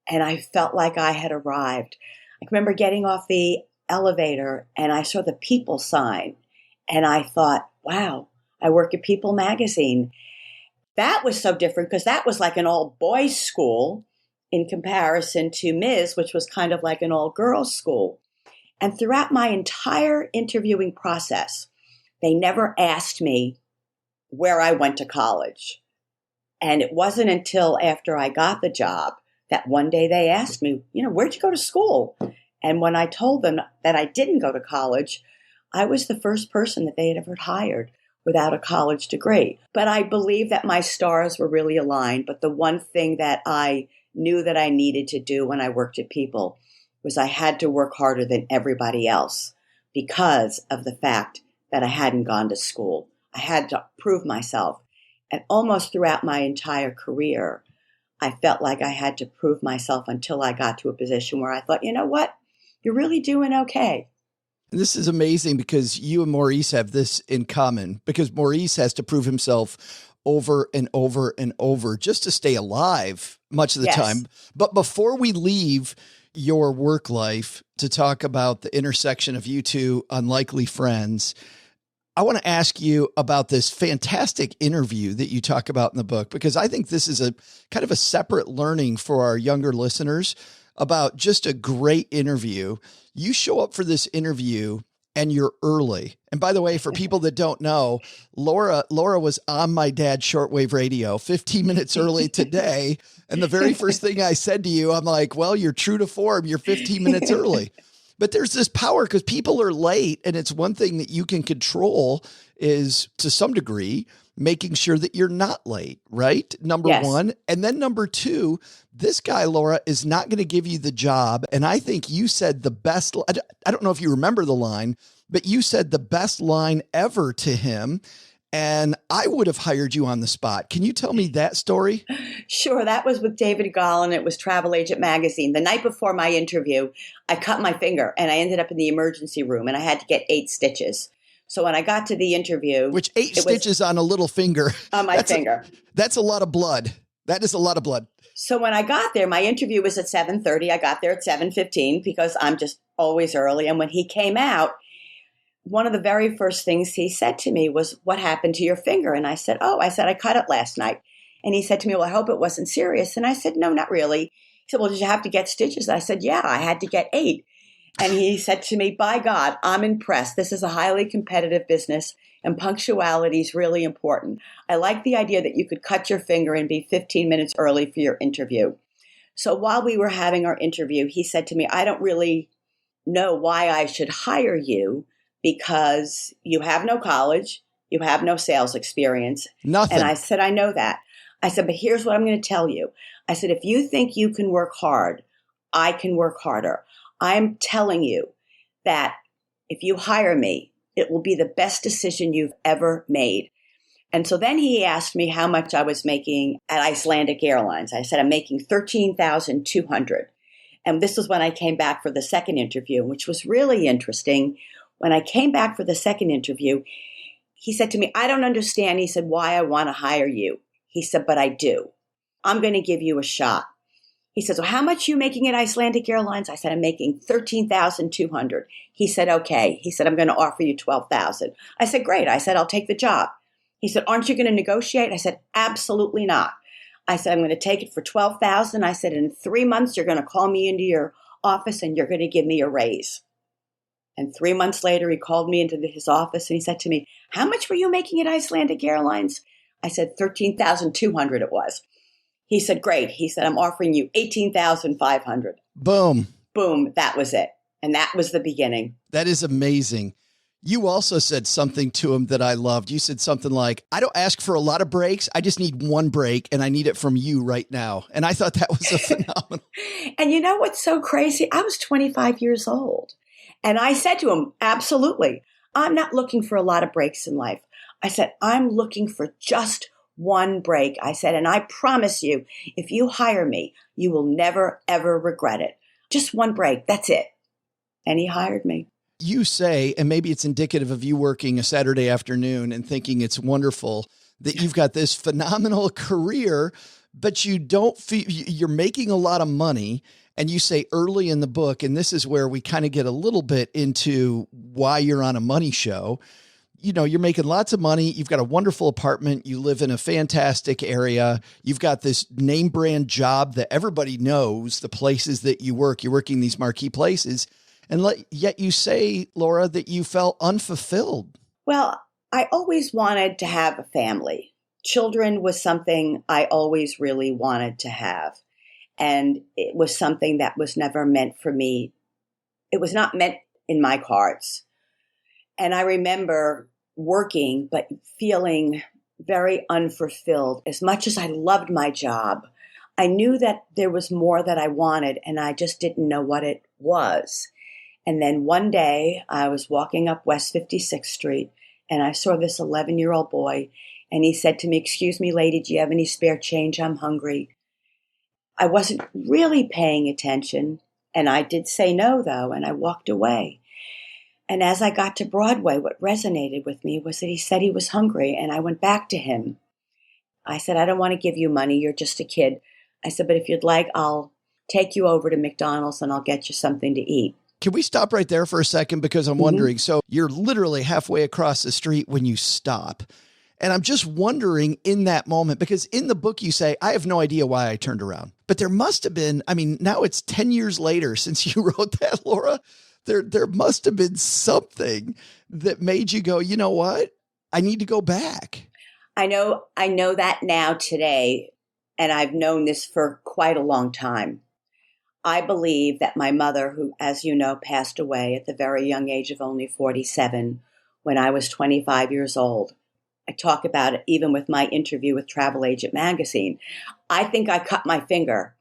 And I felt like I had arrived. I remember getting off the elevator and I saw the People sign. And I thought, wow, I work at People magazine. That was so different because that was like an all-boys school in comparison to Ms., which was kind of like an all-girls school. And throughout my entire interviewing process, they never asked me where I went to college. And it wasn't until after I got the job that one day they asked me, where'd you go to school? And when I told them that I didn't go to college, I was the first person that they had ever hired without a college degree. But I believe that my stars were really aligned. But the one thing that I knew that I needed to do when I worked at People was I had to work harder than everybody else because of the fact that I hadn't gone to school. I had to prove myself. And almost throughout my entire career, I felt like I had to prove myself until I got to a position where I thought, you know what? You're really doing okay. And this is amazing because you and Maurice have this in common, because Maurice has to prove himself over and over and over just to stay alive much of the time. But before we leave your work life to talk about the intersection of you two unlikely friends, I want to ask you about this fantastic interview that you talk about in the book, because I think this is a kind of a separate learning for our younger listeners about just a great interview. You show up for this interview and you're early. And by the way, for people that don't know, Laura was on my dad's shortwave radio 15 minutes early today. And the very first thing I said to you, I'm like, well, you're true to form. You're 15 minutes early. But there's this power because people are late. And it's one thing that you can control is, to some degree, making sure that you're not late, right? Number one. And then number two, this guy, Laura, is not going to give you the job. And I think you said the best, I don't know if you remember the line, but you said the best line ever to him. And I would have hired you on the spot. Can you tell me that story? Sure. That was with David Gollin. It was Travel Agent Magazine. The night before my interview, I cut my finger and I ended up in the emergency room and I had to get 8 stitches. So when I got to the interview, which 8 stitches on a little finger, on my finger, that's a lot of blood. That is a lot of blood. So when I got there, my interview was at 7:30. I got there at 7:15 because I'm just always early. And when he came out, one of the very first things he said to me was, "What happened to your finger?" And I said, I cut it last night. And he said to me, "Well, I hope it wasn't serious." And I said, "No, not really." He said, "Well, did you have to get stitches?" I said, "Yeah, I had to get 8. And he said to me, "By God, I'm impressed. This is a highly competitive business and punctuality is really important. I like the idea that you could cut your finger and be 15 minutes early for your interview." So while we were having our interview, he said to me, "I don't really know why I should hire you because you have no college, you have no sales experience." Nothing. And I said, "I know that." I said, "But here's what I'm going to tell you." I said, "If you think you can work hard, I can work harder. I'm telling you that if you hire me, it will be the best decision you've ever made." And so then he asked me how much I was making at Icelandic Airlines. I said, "I'm making $13,200. And this was when I came back for the second interview, which was really interesting. When I came back for the second interview, he said to me, "I don't understand," he said, "why I want to hire you." He said, "But I do. I'm going to give you a shot." He says, "Well, how much are you making at Icelandic Airlines?" I said, "I'm making $13,200. He said, "Okay." He said, "I'm going to offer you $12,000. I said, "Great." I said, "I'll take the job." He said, "Aren't you going to negotiate?" I said, "Absolutely not." I said, "I'm going to take it for $12,000. I said, "In 3 months, you're going to call me into your office and you're going to give me a raise." And 3 months later, he called me into his office and he said to me, "How much were you making at Icelandic Airlines?" I said, $13,200 it was. He said, "Great." He said, "I'm offering you $18,500. Boom. Boom. That was it. And that was the beginning. That is amazing. You also said something to him that I loved. You said something like, "I don't ask for a lot of breaks. I just need one break and I need it from you right now." And I thought that was a phenomenal. And you know what's so crazy? I was 25 years old. And I said to him, "Absolutely. I'm not looking for a lot of breaks in life." I said, "I'm looking for just one break." I said, "And I promise you, if you hire me, you will never, ever regret it. Just one break. That's it." And he hired me. You say, and maybe it's indicative of you working a Saturday afternoon and thinking it's wonderful that you've got this phenomenal career, but you don't feel you're making a lot of money. And you say early in the book, and this is where we kind of get a little bit into why you're on a money show. you're making lots of money. You've got a wonderful apartment. You live in a fantastic area. You've got this name brand job that everybody knows the places that you work. You're working these marquee places. And yet you say, Laura, that you felt unfulfilled. Well, I always wanted to have a family. Children was something I always really wanted to have. And it was something that was never meant for me. It was not meant in my cards. And I remember working, but feeling very unfulfilled. As much as I loved my job, I knew that there was more that I wanted, and I just didn't know what it was. And then one day I was walking up West 56th Street, and I saw this 11-year-old boy, and he said to me, "Excuse me, lady, do you have any spare change? I'm hungry." I wasn't really paying attention, and I did say no, though, and I walked away. And as I got to Broadway, what resonated with me was that he said he was hungry, and I went back to him. I said, "I don't want to give you money. You're just a kid." I said, "But if you'd like, I'll take you over to McDonald's and I'll get you something to eat." Can we stop right there for a second? Because I'm wondering, so you're literally halfway across the street when you stop. And I'm just wondering in that moment, because in the book you say, I have no idea why I turned around. But there must have been, now it's 10 years later since you wrote that, Laura. There must have been something that made you go, you know what? I need to go back. I know that now today, and I've known this for quite a long time. I believe that my mother, who, as you know, passed away at the very young age of only 47 when I was 25 years old. I talk about it even with my interview with Travel Agent Magazine. I think I cut my finger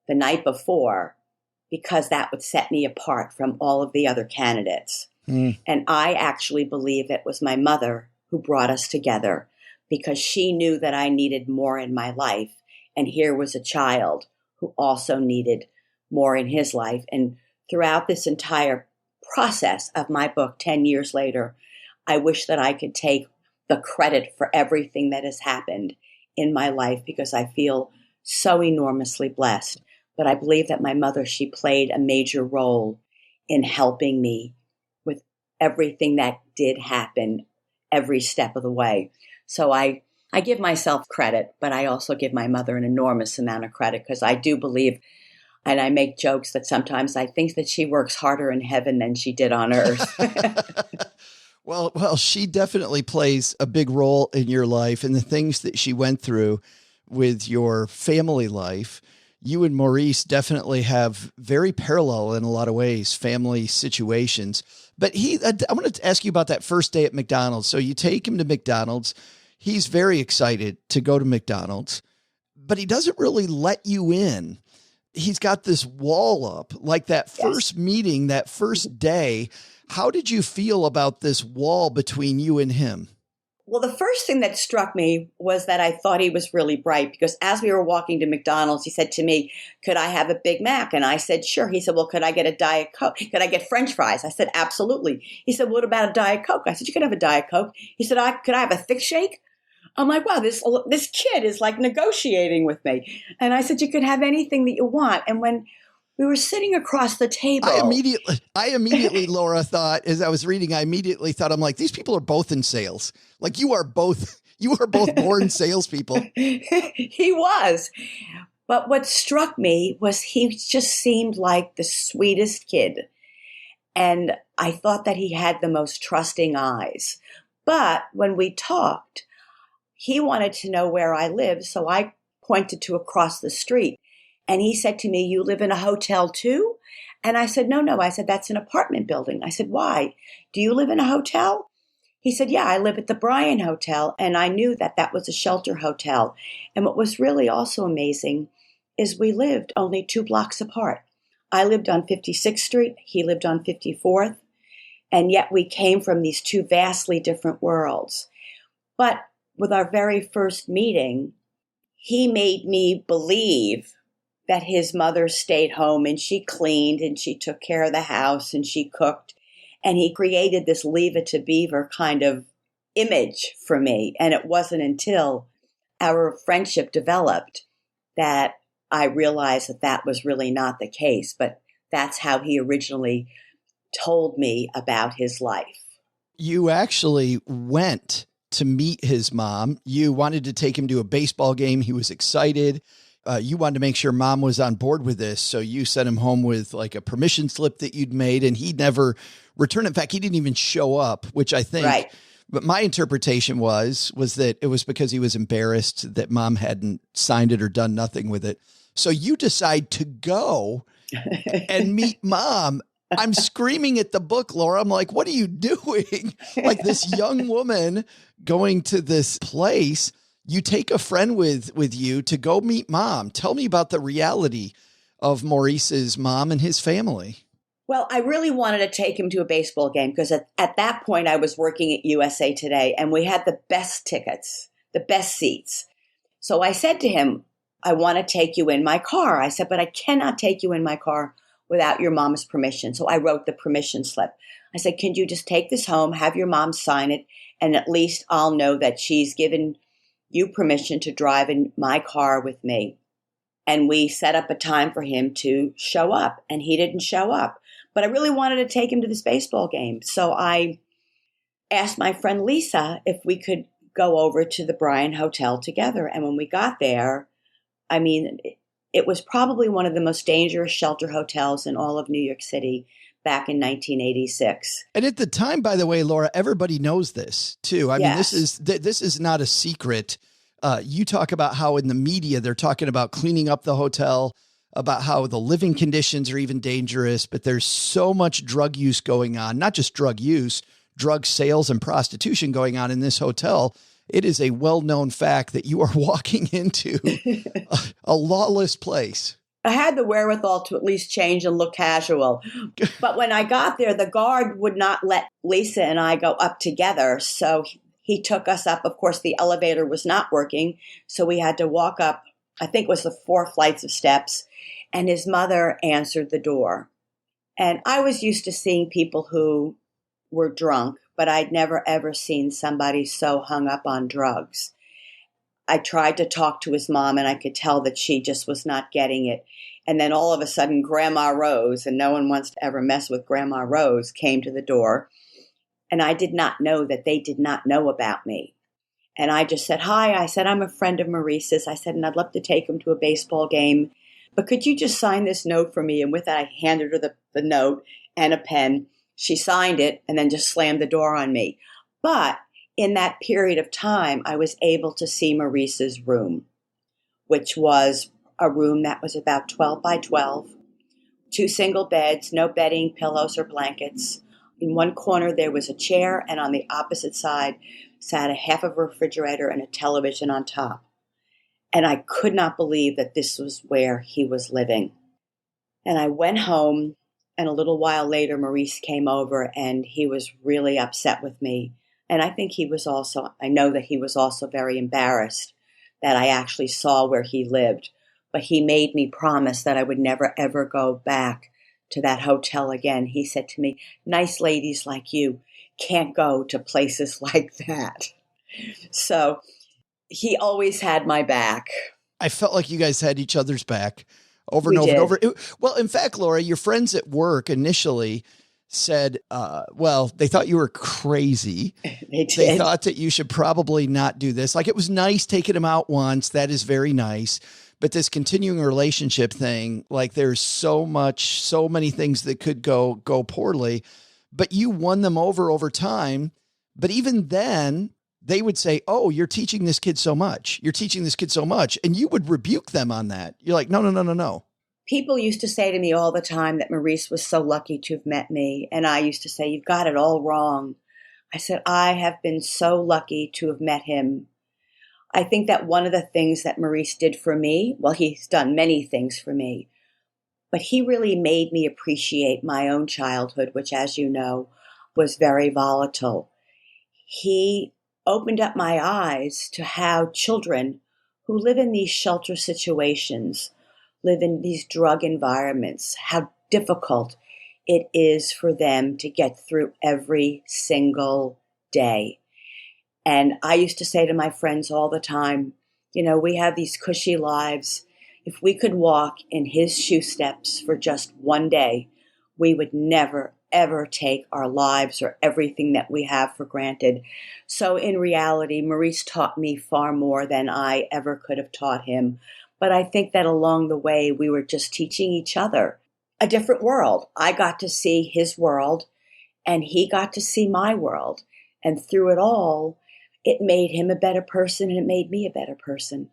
the night before because that would set me apart from all of the other candidates. And I actually believe it was my mother who brought us together because she knew that I needed more in my life. And here was a child who also needed more in his life. And throughout this entire process of my book, 10 years later, I wish that I could take the credit for everything that has happened in my life because I feel so enormously blessed. But I believe that my mother, she played a major role in helping me with everything that did happen every step of the way. So I give myself credit, but I also give my mother an enormous amount of credit because I do believe, and I make jokes that sometimes I think that she works harder in heaven than she did on earth. Well, she definitely plays a big role in your life and the things that she went through with your family life. You and Maurice definitely have very parallel in a lot of ways, family situations. But I wanted to ask you about that first day at McDonald's. So you take him to McDonald's. He's very excited to go to McDonald's, but he doesn't really let you in. He's got this wall up, like that first meeting, that first day. How did you feel about this wall between you and him? Well, the first thing that struck me was that I thought he was really bright because as we were walking to McDonald's, he said to me, "Could I have a Big Mac?" And I said, "Sure." He said, "Well, could I get a Diet Coke? Could I get French fries?" I said, "Absolutely." He said, "What about a Diet Coke?" I said, "You could have a Diet Coke." He said, "Could I have a thick shake?" I'm like, wow, this kid is like negotiating with me. And I said, "You could have anything that you want." And when we were sitting across the table, I immediately, Laura, thought, as I was reading, I'm like, these people are both in sales. Like you are both born salespeople. He was. But what struck me was he just seemed like the sweetest kid. And I thought that he had the most trusting eyes. But when we talked, he wanted to know where I lived, so I pointed to across the street. And he said to me, "You live in a hotel too?" And I said, No. I said, "That's an apartment building." I said, "Why? Do you live in a hotel?" He said, "Yeah, I live at the Bryan Hotel." And I knew that that was a shelter hotel. And what was really also amazing is we lived only 2 blocks apart. I lived on 56th Street. He lived on 54th. And yet we came from these 2 vastly different worlds. But with our very first meeting, he made me believe that his mother stayed home and she cleaned and she took care of the house and she cooked. And he created this Leave It to Beaver kind of image for me. And it wasn't until our friendship developed that I realized that that was really not the case. But that's how he originally told me about his life. you actually went to meet his mom. You wanted to take him to a baseball game. He was excited. You wanted to make sure mom was on board with this. So you sent him home with like a permission slip that you'd made, and he never returned. In fact, he didn't even show up, which I think, Right. But my interpretation was that it was because he was embarrassed that mom hadn't signed it or done nothing with it. So you decide to go and meet mom. I'm screaming at the book, Laura. I'm like, what are you doing? Like this young woman going to this place. You take a friend with you to go meet mom. Tell me about the reality of Maurice's mom and his family. Well, I really wanted to take him to a baseball game because at that point I was working at USA Today and we had the best tickets, the best seats. So I said to him, I want to take you in my car. I said, but I cannot take you in my car without your mom's permission. So I wrote the permission slip. I said, can you just take this home, have your mom sign it, and at least I'll know that she's given you permission to drive in my car with me. And we set up a time for him to show up, and he didn't show up. But I really wanted to take him to this baseball game. So I asked my friend Lisa if we could go over to the Bryan Hotel together. And when we got there, I mean, it was probably one of the most dangerous shelter hotels in all of New York City back in 1986. And at the time, by the way, Laura, everybody knows this too. I mean, this is not a secret. You talk about how in the media, they're talking about cleaning up the hotel, about how the living conditions are even dangerous, but there's so much drug use going on, not just drug use, drug sales and prostitution going on in this hotel. It is a well-known fact that you are walking into a lawless place. I had the wherewithal to at least change and look casual. But when I got there, the guard would not let Lisa and I go up together. So he took us up. Of course, the elevator was not working. So we had to walk up, I think it was the 4 flights of steps. And his mother answered the door. And I was used to seeing people who were drunk, but I'd never, ever seen somebody so hung up on drugs. I tried to talk to his mom, and I could tell that she just was not getting it. And then all of a sudden, Grandma Rose, and no one wants to ever mess with Grandma Rose, came to the door. And I did not know that they did not know about me. And I just said, hi. I said, I'm a friend of Maurice's. I said, and I'd love to take him to a baseball game. But could you just sign this note for me? And with that, I handed her the note and a pen. She signed it and then just slammed the door on me. But in that period of time, I was able to see Maurice's room, which was a room that was about 12 by 12, 2 single beds, no bedding, pillows, or blankets. In one corner, there was a chair, and on the opposite side sat a half of a refrigerator and a television on top. And I could not believe that this was where he was living. And I went home, and a little while later, Maurice came over, and he was really upset with me. And I know that he was also very embarrassed that I actually saw where he lived. But he made me promise that I would never, ever go back to that hotel again. He said to me, nice ladies like you can't go to places like that. So he always had my back. I felt like you guys had each other's back over and over and over. Well, in fact, Laura, your friends at work initially said, they thought you were crazy. They did. They thought that you should probably not do this. Like, it was nice taking him out once. That is very nice. But this continuing relationship thing, like, there's so many things that could go poorly, but you won them over time. But even then they would say, oh, you're teaching this kid so much. You're teaching this kid so much. And you would rebuke them on that. You're like, no. People used to say to me all the time that Maurice was so lucky to have met me. And I used to say, you've got it all wrong. I said, I have been so lucky to have met him. I think that one of the things that Maurice did for me, well, he's done many things for me, but he really made me appreciate my own childhood, which, as you know, was very volatile. He opened up my eyes to how children who live in these shelter situations, live in these drug environments, how difficult it is for them to get through every single day. And I used to say to my friends all the time, we have these cushy lives. If we could walk in his shoe steps for just one day, we would never, ever take our lives or everything that we have for granted. So in reality, Maurice taught me far more than I ever could have taught him. But I think that along the way, we were just teaching each other a different world. I got to see his world, and he got to see my world. And through it all, it made him a better person, and it made me a better person.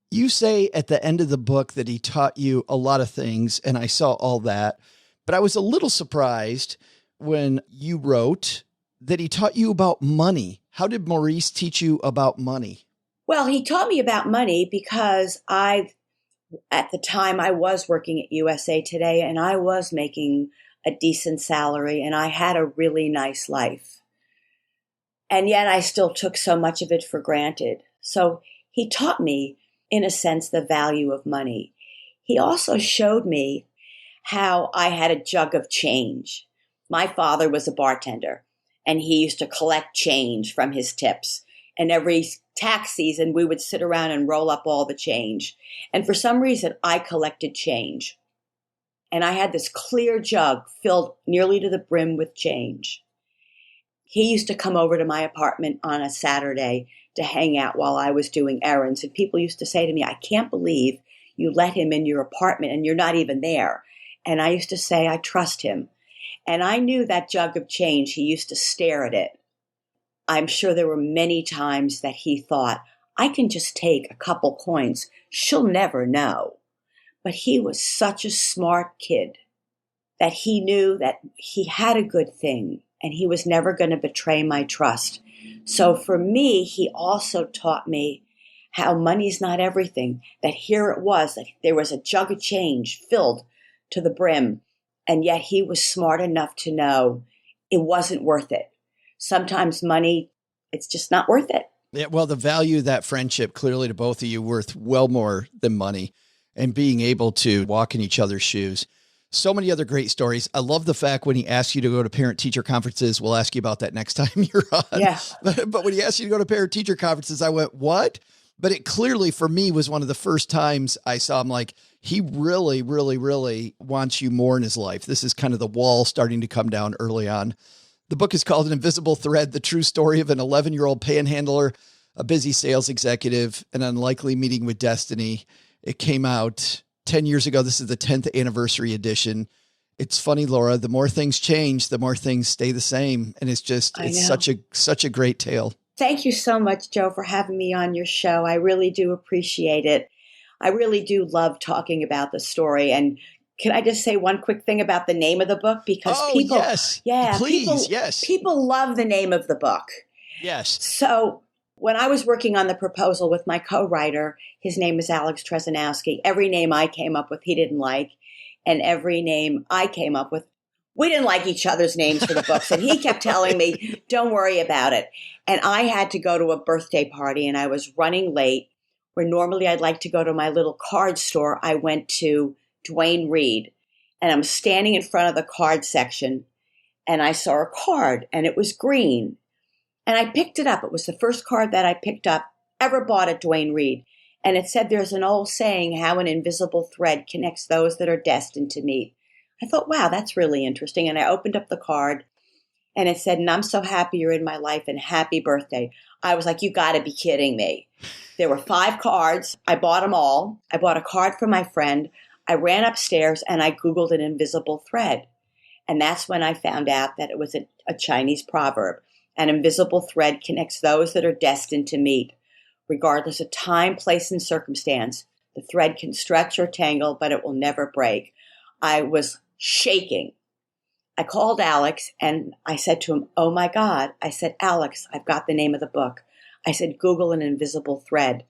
You say at the end of the book that he taught you a lot of things, and I saw all that, but I was a little surprised when you wrote that he taught you about money. How did Maurice teach you about money? Well, he taught me about money because at the time I was working at USA Today, and I was making a decent salary, and I had a really nice life. And yet I still took so much of it for granted. So he taught me, in a sense, the value of money. He also showed me how I had a jug of change. My father was a bartender, and he used to collect change from his tips. And every tax season, we would sit around and roll up all the change. And for some reason, I collected change. And I had this clear jug filled nearly to the brim with change. He used to come over to my apartment on a Saturday to hang out while I was doing errands. And people used to say to me, I can't believe you let him in your apartment and you're not even there. And I used to say, I trust him. And I knew that jug of change, he used to stare at it. I'm sure there were many times that he thought, I can just take a couple coins. She'll never know. But he was such a smart kid that he knew that he had a good thing and he was never going to betray my trust. So for me, he also taught me how money's not everything, that here it was, that there was a jug of change filled to the brim, and yet he was smart enough to know it wasn't worth it. Sometimes money, it's just not worth it. Yeah, well, the value of that friendship clearly to both of you worth well more than money, and being able to walk in each other's shoes. So many other great stories. I love the fact when he asks you to go to parent-teacher conferences, we'll ask you about that next time you're on. Yeah. But when he asked you to go to parent-teacher conferences, I went, what? But it clearly for me was one of the first times I saw him like, he really, really, really wants you more in his life. This is kind of the wall starting to come down early on. The book is called An Invisible Thread, the true story of an 11-year-old panhandler, a busy sales executive, an unlikely meeting with destiny. It came out 10 years ago. This is the 10th anniversary edition. It's funny, Laura, the more things change, the more things stay the same. And it's just, it's such a great tale. Thank you so much, Joe, for having me on your show. I really do appreciate it. I really do love talking about the story. And can I just say one quick thing about the name of the book? Because people, yes. Yeah, Please, yes. People love the name of the book. Yes. So when I was working on the proposal with my co-writer, his name is Alex Trzanowski. Every name I came up with, he didn't like. And every name I came up with, we didn't like each other's names for the books. And he kept telling me, don't worry about it. And I had to go to a birthday party and I was running late, where normally I'd like to go to my little card store. I went to Duane Reade, and I'm standing in front of the card section, and I saw a card, and it was green. And I picked it up. It was the first card that I picked up, ever bought at Duane Reade. And it said, there's an old saying, how an invisible thread connects those that are destined to meet. I thought, wow, that's really interesting. And I opened up the card, and it said, and I'm so happy you're in my life, and happy birthday. I was like, you got to be kidding me. There were 5 cards. I bought them all. I bought a card for my friend. I ran upstairs and I Googled an invisible thread. And that's when I found out that it was a Chinese proverb. An invisible thread connects those that are destined to meet. Regardless of time, place, and circumstance, the thread can stretch or tangle, but it will never break. I was shaking. I called Alex and I said to him, oh my God. I said, Alex, I've got the name of the book. I said, Google an invisible thread.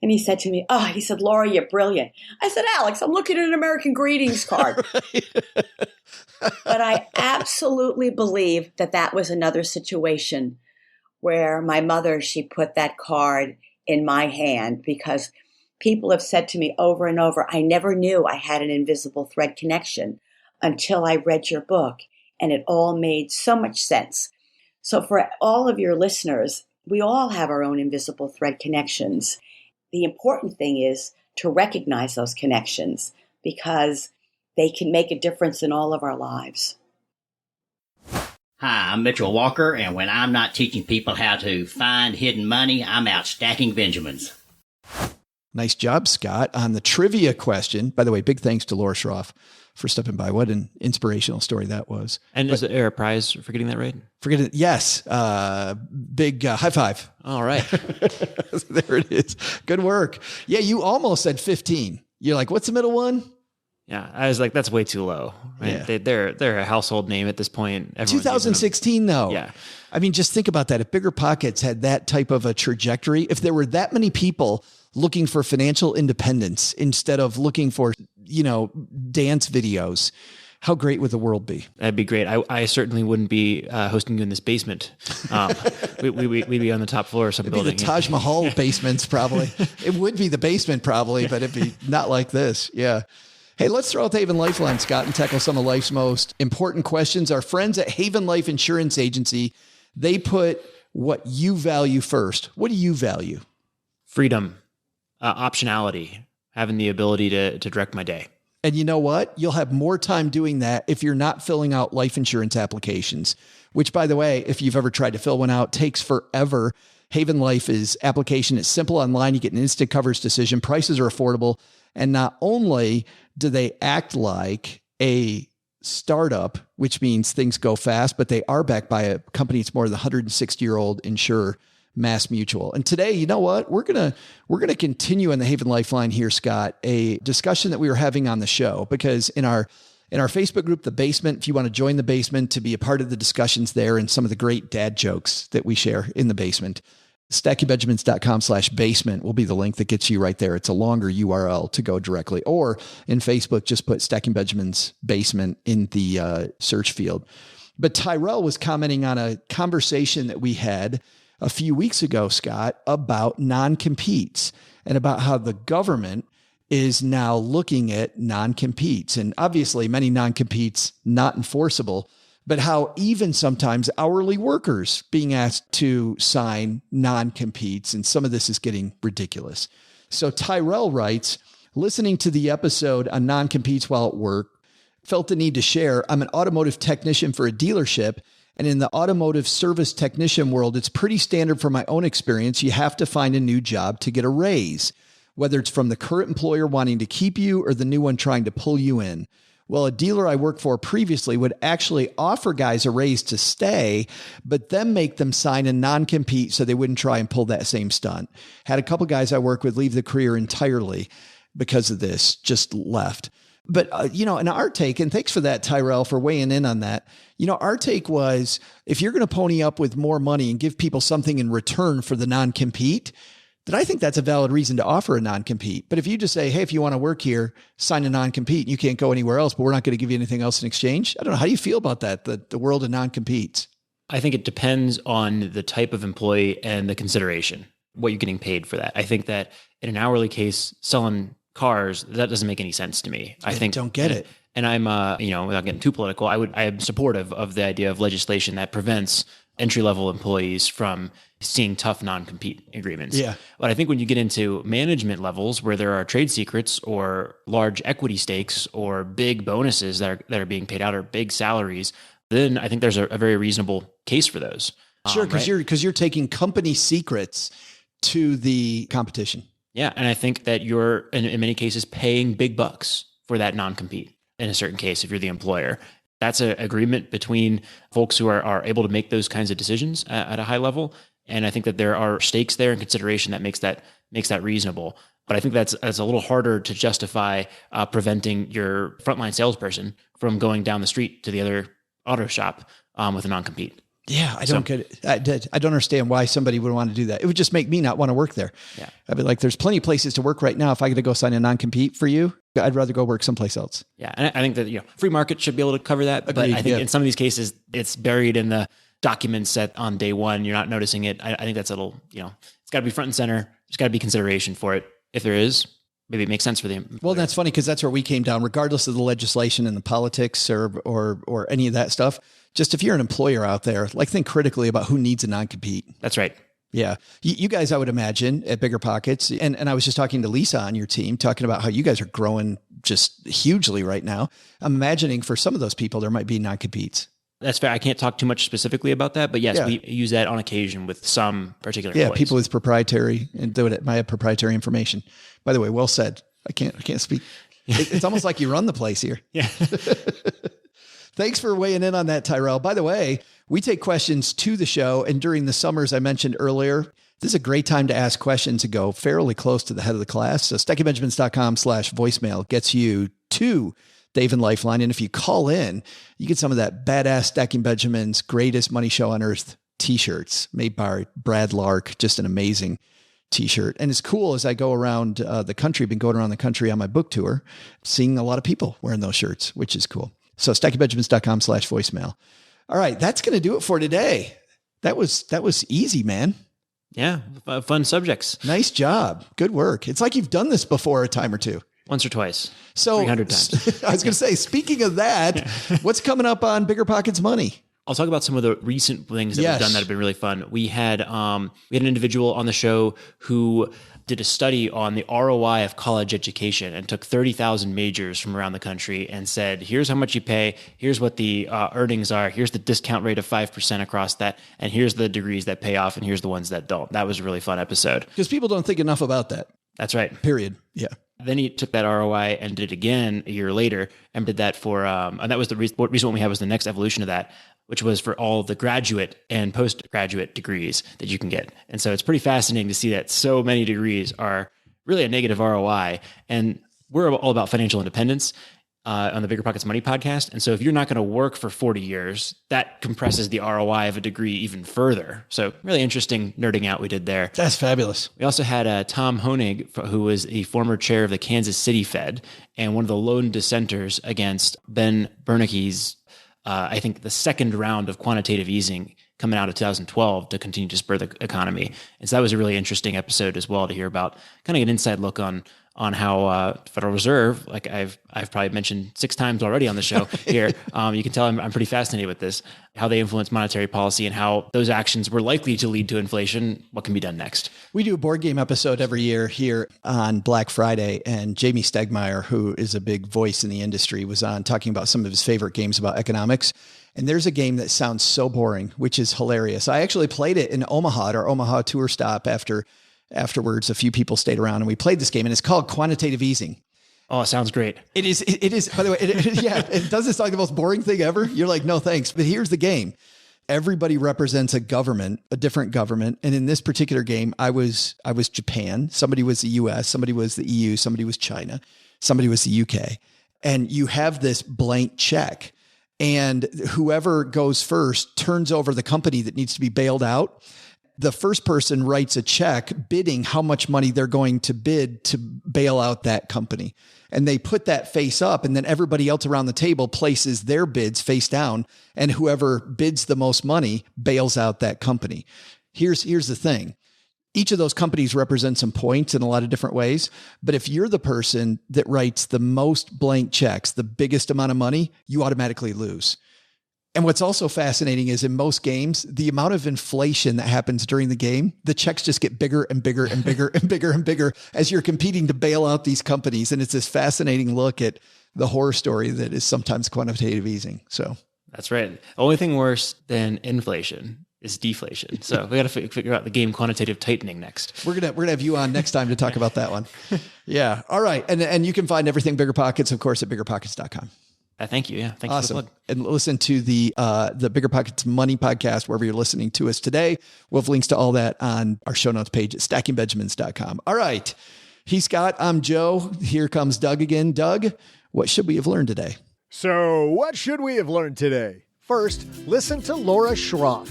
And he said to me, he said, Laura, you're brilliant. I said, Alex, I'm looking at an American greetings card. But I absolutely believe that that was another situation where my mother, she put that card in my hand, because people have said to me over and over, I never knew I had an invisible thread connection until I read your book. And it all made so much sense. So for all of your listeners, we all have our own invisible thread connections. The important thing is to recognize those connections, because they can make a difference in all of our lives. Hi, I'm Mitchell Walker, and when I'm not teaching people how to find hidden money, I'm out stacking Benjamins. Nice job, Scott, on the trivia question. By the way, big thanks to Laura Schroff for stepping by. What an inspirational story that was. And is there a prize for getting that right? Forget it. Yes. Big high five. All right. There it is. Good work. Yeah, you almost said 15. You're like, what's the middle one? Yeah, I was like, that's way too low. Right? Yeah. They're a household name at this point. Everyone's 2016, though. Yeah. I mean, just think about that. If BiggerPockets had that type of a trajectory, if there were that many people looking for financial independence instead of looking for, dance videos, how great would the world be? That'd be great. I certainly wouldn't be hosting you in this basement. We'd be on the top floor of some building. It'd be the Taj Mahal basements, probably. It would be the basement, probably, but it'd be not like this. Yeah. Hey, let's throw out the Haven Lifeline, Scott, and tackle some of life's most important questions. Our friends at Haven Life Insurance Agency, they put what you value first. What do you value? Freedom, optionality, having the ability to direct my day. And you know what? You'll have more time doing that if you're not filling out life insurance applications, which, by the way, if you've ever tried to fill one out, takes forever. Haven Life's application is simple online. You get an instant coverage decision. Prices are affordable. And not only do they act like a startup, which means things go fast, but they are backed by a company that's more than 160-year-old insurer, Mass Mutual. And today, you know what? We're gonna continue in the Haven Lifeline here, Scott, a discussion that we were having on the show, because in our Facebook group, The Basement, if you want to join the basement to be a part of the discussions there and some of the great dad jokes that we share in the basement, stackingbenjamins.com/basement will be the link that gets you right there. It's a longer URL to go directly. Or in Facebook, just put Stacking Benjamins Basement in the search field. But Tyrell was commenting on a conversation that we had a few weeks ago, Scott, about non-competes and about how the government is now looking at non-competes. And obviously many non-competes not enforceable, but how even sometimes hourly workers being asked to sign non-competes. And some of this is getting ridiculous. So Tyrell writes, listening to the episode on non-competes while at work, felt the need to share. I'm an automotive technician for a dealership. And in the automotive service technician world, it's pretty standard from my own experience. You have to find a new job to get a raise, whether it's from the current employer wanting to keep you or the new one trying to pull you in. Well, a dealer I worked for previously would actually offer guys a raise to stay, but then make them sign a non-compete so they wouldn't try and pull that same stunt. Had a couple guys I work with leave the career entirely because of this, just left. But, and our take, and thanks for that, Tyrell, for weighing in on that. Our take was, if you're going to pony up with more money and give people something in return for the non-compete, then I think that's a valid reason to offer a non-compete. But if you just say, hey, if you want to work here, sign a non-compete, you can't go anywhere else, but we're not going to give you anything else in exchange. I don't know. How do you feel about that, the world of non-competes? I think it depends on the type of employee and the consideration, what you're getting paid for that. I think that in an hourly case, selling cars, that doesn't make any sense to me. I think don't get it. And I'm, without getting too political, I am supportive of the idea of legislation that prevents entry-level employees from seeing tough non-compete agreements. Yeah. But I think when you get into management levels where there are trade secrets or large equity stakes or big bonuses that are being paid out or big salaries, then I think there's a very reasonable case for those. Sure, because you're taking company secrets to the competition. Yeah, and I think that you're, in many cases, paying big bucks for that non-compete in a certain case if you're the employer. That's an agreement between folks who are able to make those kinds of decisions at a high level. And I think that there are stakes there and consideration that makes that reasonable. But I think that's a little harder to justify preventing your frontline salesperson from going down the street to the other auto shop with a non-compete. Yeah, I don't get it. I don't understand why somebody would want to do that. It would just make me not want to work there. Yeah. I'd be like, there's plenty of places to work right now. If I got to go sign a non-compete for you, I'd rather go work someplace else. Yeah, and I think that free market should be able to cover that. Agreed, but I think in some of these cases, it's buried in the documents set on day one. You're not noticing it. I think that's a little, it's got to be front and center. There's got to be consideration for it. If there is, maybe it makes sense for them. Well, that's funny because that's where we came down, regardless of the legislation and the politics or any of that stuff. Just if you're an employer out there, think critically about who needs a non-compete. That's right. Yeah. You guys, I would imagine at BiggerPockets, and I was just talking to Lisa on your team, talking about how you guys are growing just hugely right now. I'm imagining for some of those people, there might be non-competes. That's fair. I can't talk too much specifically about that, but yes, we use that on occasion with some particular employees. People with proprietary and do it. I have proprietary information. By the way, well said. I can't speak. It's almost like you run the place here. Yeah. Thanks for weighing in on that, Tyrell. By the way, we take questions to the show, and during the summers I mentioned earlier, this is a great time to ask questions and go fairly close to the head of the class. So StackyBenjamins.com/voicemail gets you to Dave and Lifeline. And if you call in, you get some of that badass Stacking Benjamins Greatest Money Show on Earth t-shirts made by Brad Lark. Just an amazing t-shirt. And it's cool as I go around the country, been going around the country on my book tour, seeing a lot of people wearing those shirts, which is cool. So StackyBenjamins.com/voicemail. All right. That's going to do it for today. That was easy, man. Yeah. Fun subjects. Nice job. Good work. It's like you've done this before a time or two. Once or twice. So 300 times. I was going to say, speaking of that, what's coming up on BiggerPockets Money? I'll talk about some of the recent things that we've done that have been really fun. We had an individual on the show who did a study on the ROI of college education and took 30,000 majors from around the country and said, here's how much you pay, here's what the earnings are, here's the discount rate of 5% across that, and here's the degrees that pay off, and here's the ones that don't. That was a really fun episode. Because people don't think enough about that. That's right. Period. Yeah. Then he took that ROI and did it again a year later and did that for, and that was the recent one we had was the next evolution of that, which was for all the graduate and postgraduate degrees that you can get. And so it's pretty fascinating to see that so many degrees are really a negative ROI. And we're all about financial independence on the BiggerPockets Money podcast. And so if you're not going to work for 40 years, that compresses the ROI of a degree even further. So really interesting nerding out we did there. That's fabulous. We also had Tom Honig, who was a former chair of the Kansas City Fed and one of the lone dissenters against Ben Bernanke's I think the second round of quantitative easing coming out of 2012 to continue to spur the economy. And so that was a really interesting episode as well to hear about, kind of an inside look on how Federal Reserve, like I've probably mentioned 6 times already on the show here. You can tell I'm pretty fascinated with this, how they influence monetary policy and how those actions were likely to lead to inflation. What can be done next? We do a board game episode every year here on Black Friday, and Jamie Stegmaier, who is a big voice in the industry, was on talking about some of his favorite games about economics. And there's a game that sounds so boring, which is hilarious. I actually played it in Omaha at our Omaha tour stop afterwards. A few people stayed around and we played this game, and it's called quantitative easing. Oh, it sounds great. It is. By the way, it doesn't sound like the most boring thing ever. You're like, no, thanks. But here's the game. Everybody represents a government, a different government. And in this particular game, I was Japan. Somebody was the US, somebody was the EU, somebody was China, somebody was the UK. And you have this blank check. And whoever goes first turns over the company that needs to be bailed out. The first person writes a check bidding how much money they're going to bid to bail out that company. And they put that face up, and then everybody else around the table places their bids face down, and whoever bids the most money bails out that company. Here's the thing. Each of those companies represents some points in a lot of different ways. But if you're the person that writes the most blank checks, the biggest amount of money, you automatically lose. And what's also fascinating is in most games, the amount of inflation that happens during the game, the checks just get bigger and bigger and bigger and bigger and bigger as you're competing to bail out these companies. And it's this fascinating look at the horror story that is sometimes quantitative easing. So that's right. The only thing worse than inflation is deflation. So we got to figure out the game quantitative tightening next. We're gonna have you on next time to talk about that one. Yeah. All right. And you can find everything BiggerPockets, of course, at BiggerPockets.com. Thank you. Yeah. Thanks for the plug. And listen to the BiggerPockets Money podcast, wherever you're listening to us today. We'll have links to all that on our show notes page at stackingbenjamins.com. All right. He's Scott. I'm Joe. Here comes Doug again. Doug, what should we have learned today? So what should we have learned today? First, listen to Laura Schroff.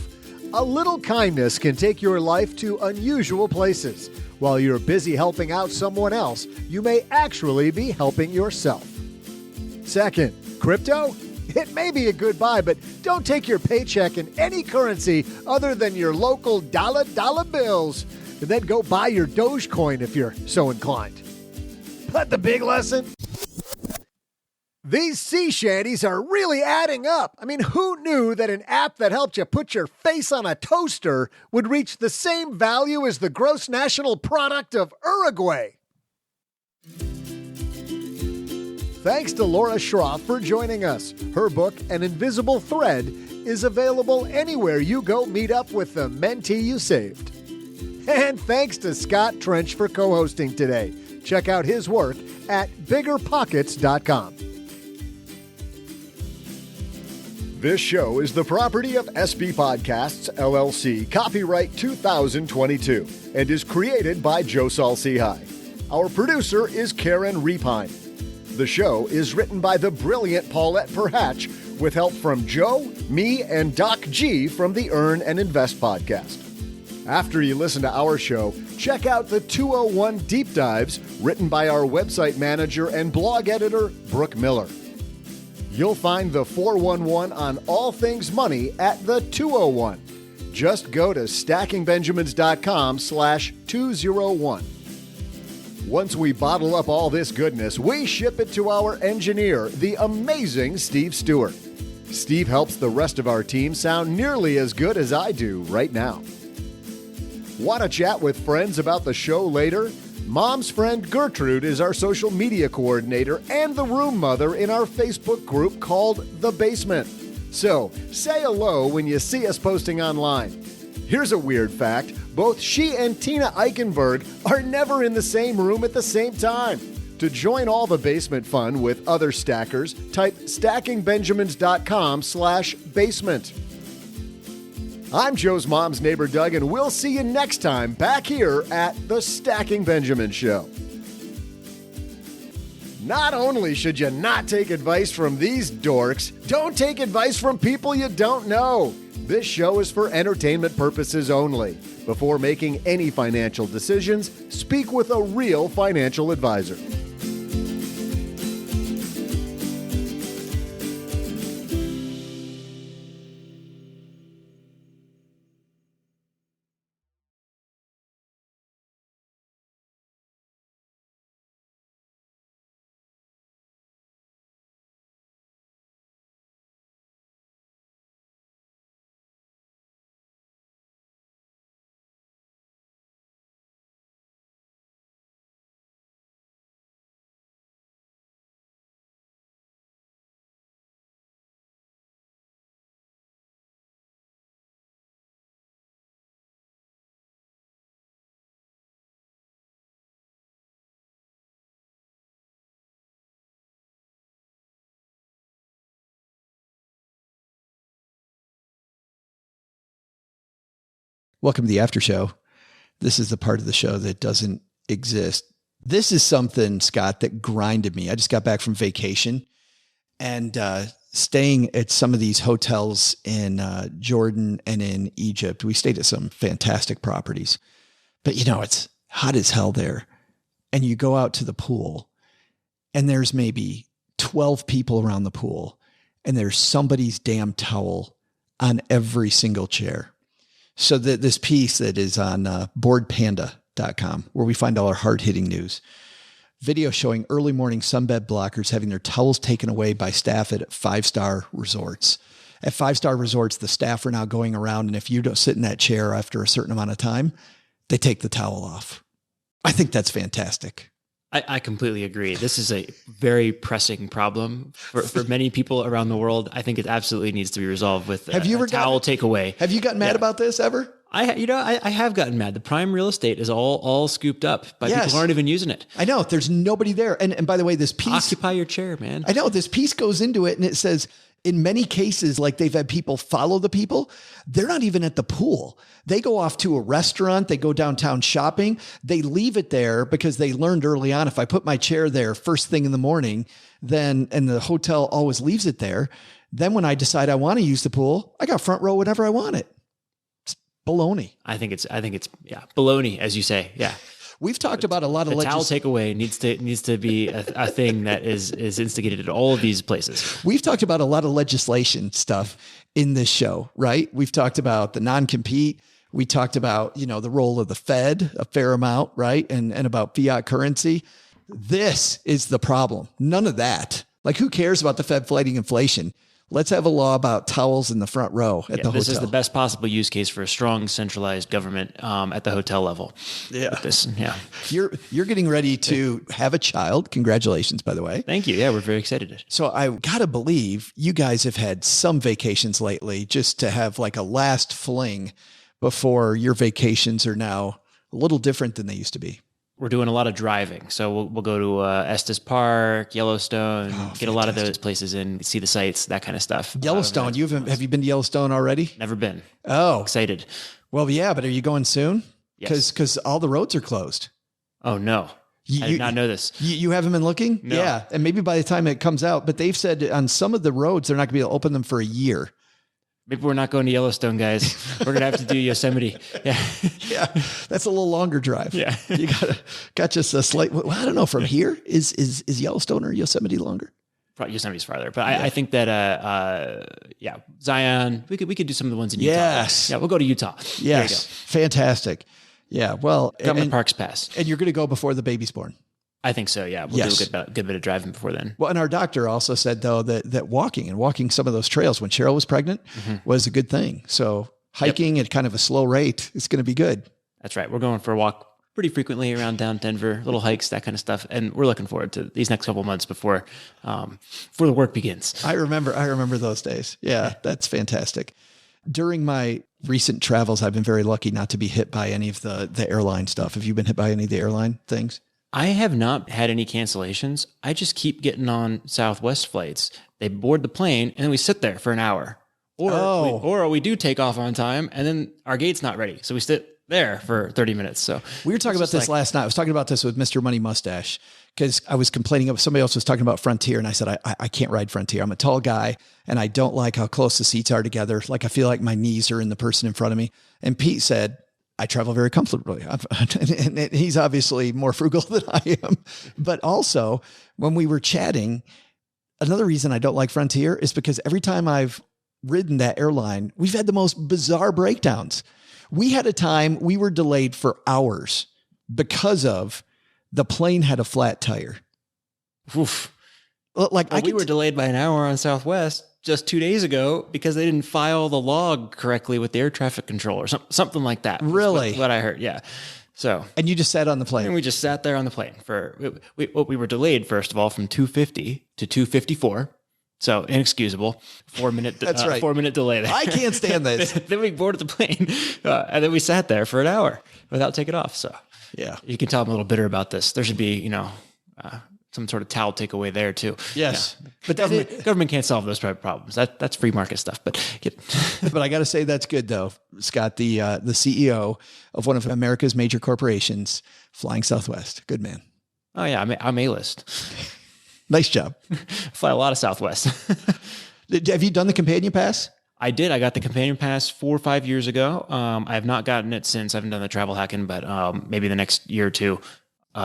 A little kindness can take your life to unusual places. While you're busy helping out someone else, you may actually be helping yourself. Second, crypto? It may be a good buy, but don't take your paycheck in any currency other than your local dollar bills. And then go buy your Dogecoin if you're so inclined. But the big lesson? These sea shanties are really adding up. I mean, who knew that an app that helped you put your face on a toaster would reach the same value as the gross national product of Uruguay? Thanks to Laura Schroff for joining us. Her book, An Invisible Thread, is available anywhere you go meet up with the mentee you saved. And thanks to Scott Trench for co-hosting today. Check out his work at BiggerPockets.com. This show is the property of SB Podcasts, LLC, copyright 2022, and is created by Joe Saul-Sehy. Our producer is Karen Repine. The show is written by the brilliant Paulette Perhatch, with help from Joe, me, and Doc G from the Earn and Invest podcast. After you listen to our show, check out the 201 Deep Dives, written by our website manager and blog editor, Brooke Miller. You'll find the 411 on all things money at the 201. Just go to stackingbenjamins.com/201. Once we bottle up all this goodness, we ship it to our engineer, the amazing Steve Stewart. Steve helps the rest of our team sound nearly as good as I do right now. Want to chat with friends about the show later? Mom's friend Gertrude is our social media coordinator and the room mother in our Facebook group called The Basement. So, say hello when you see us posting online. Here's a weird fact. Both she and Tina Eichenberg are never in the same room at the same time. To join all the basement fun with other stackers, type stackingbenjamins.com/basement. I'm Joe's mom's neighbor, Doug, and we'll see you next time back here at the Stacking Benjamin Show. Not only should you not take advice from these dorks, don't take advice from people you don't know. This show is for entertainment purposes only. Before making any financial decisions, speak with a real financial advisor. Welcome to the after show. This is the part of the show that doesn't exist. This is something, Scott, that grinded me. I just got back from vacation and staying at some of these hotels in Jordan and in Egypt. We stayed at some fantastic properties, but it's hot as hell there. And you go out to the pool and there's maybe 12 people around the pool and there's somebody's damn towel on every single chair. So this piece that is on boardpanda.com, where we find all our hard-hitting news, video showing early morning sunbed blockers having their towels taken away by staff at 5-star resorts. At 5-star resorts, the staff are now going around, and if you don't sit in that chair after a certain amount of time, they take the towel off. I think that's fantastic. I completely agree. This is a very pressing problem for many people around the world. I think it absolutely needs to be resolved with a towel takeaway. Have you gotten mad about this ever? I have gotten mad. The prime real estate is all scooped up by people who aren't even using it. I know. There's nobody there. And by the way, this piece... Occupy your chair, man. I know. This piece goes into it and it says, in many cases, like they've had people follow the people, they're not even at the pool. They go off to a restaurant. They go downtown shopping. They leave it there because they learned early on, if I put my chair there first thing in the morning, and the hotel always leaves it there. Then when I decide I want to use the pool, I got front row whenever I want it. It's baloney. I think it's baloney, as you say. Yeah. We've talked about a lot of towel takeaway needs to be a thing that is instigated at all of these places. We've talked about a lot of legislation stuff in this show, right? We've talked about the non-compete. We talked about, the role of the Fed a fair amount, right? And about fiat currency. This is the problem. None of that. Like, who cares about the Fed fighting inflation? let's have a law about towels in the front row at the hotel. This is the best possible use case for a strong centralized government at the hotel level. Yeah. Yeah. You're getting ready to have a child. Congratulations, by the way. Thank you. Yeah, we're very excited. So I got to believe you guys have had some vacations lately just to have like a last fling before your vacations are now a little different than they used to be. We're doing a lot of driving. So we'll go to Estes Park, Yellowstone, get a lot of those places in, see the sights, that kind of stuff. Yellowstone. Have you been to Yellowstone already? Never been. Oh. Excited. Well, yeah, but are you going soon? Yes. Because all the roads are closed. Oh, no. I did not know this. You haven't been looking? No. Yeah. And maybe by the time it comes out, but they've said on some of the roads, they're not going to be able to open them for a year. Maybe we're not going to Yellowstone, guys. We're going to have to do Yosemite. Yeah. Yeah. That's a little longer drive. Yeah. You got just a slight, well, I don't know, from here, is Yellowstone or Yosemite longer? Probably Yosemite's farther, but I think that, Zion, we could do some of the ones in Utah. Yes. Yeah. We'll go to Utah. Yes. There you go. Fantastic. Yeah. Well, Government parks pass. And you're going to go before the baby's born. I think so. Yeah. We'll do a good bit of driving before then. Well, and our doctor also said though, that walking some of those trails when Cheryl was pregnant was a good thing. So hiking at kind of a slow rate is going to be good. That's right. We're going for a walk pretty frequently around down Denver, little hikes, that kind of stuff. And we're looking forward to these next couple of months before the work begins. I remember those days. Yeah, that's fantastic. During my recent travels, I've been very lucky not to be hit by any of the airline stuff. Have you been hit by any of the airline things? I have not had any cancellations. I just keep getting on Southwest flights. They board the plane and then we sit there for an hour. Or we do take off on time and then our gate's not ready. So we sit there for 30 minutes. So we were talking about this last night. I was talking about this with Mr. Money Mustache because I was complaining of somebody else was talking about Frontier. And I said, I can't ride Frontier. I'm a tall guy and I don't like how close the seats are together. Like I feel like my knees are in the person in front of me. And Pete said, I travel very comfortably. And he's obviously more frugal than I am. But also, when we were chatting, another reason I don't like Frontier is because every time I've ridden that airline, we've had the most bizarre breakdowns. We had a time we were delayed for hours because of the plane had a flat tire. Oof. Like we were delayed by an hour on Southwest just 2 days ago because they didn't file the log correctly with the air traffic control or something like that. Really? What I heard. Yeah. So, and you just sat on the plane. And we just sat there on the plane we were delayed, first of all, from 2:50 to 2:54. So inexcusable. 4 minute. That's right. 4 minute delay there. I can't stand this. Then we boarded the plane and then we sat there for an hour without taking off. So yeah, you can tell I'm a little bitter about this. There should be, some sort of towel takeaway there too. Yes. Yeah. But government can't solve those type of problems. That's free market stuff. But but I got to say that's good though, Scott, the CEO of one of America's major corporations, flying Southwest. Good man. Oh yeah, I'm A-list. Nice job. Fly a lot of Southwest. Have you done the companion pass? I did. I got the companion pass 4 or 5 years ago. I have not gotten it since. I haven't done the travel hacking, but maybe the next year or two.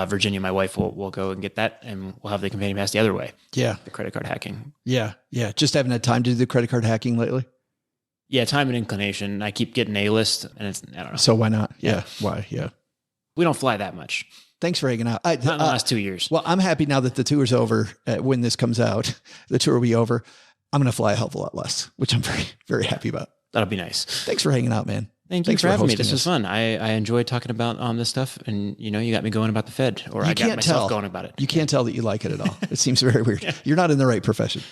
Virginia, my wife, will go and get that, and we'll have the companion pass the other way. Yeah. The credit card hacking. Yeah. Yeah. Just haven't had time to do the credit card hacking lately. Yeah. Time and inclination. I keep getting A-list and I don't know. So why not? Yeah. Why? Yeah. We don't fly that much. Thanks for hanging out. Not in the last 2 years. Well, I'm happy now that the tour's over. When this comes out, the tour will be over. I'm going to fly a hell of a lot less, which I'm very, very happy about. That'll be nice. Thanks for hanging out, man. Thanks for having me. This was fun. I enjoyed talking about this stuff, and you got me going about the Fed, or I got myself going about it. You can't tell that you like it at all. It seems very weird. You're not in the right profession.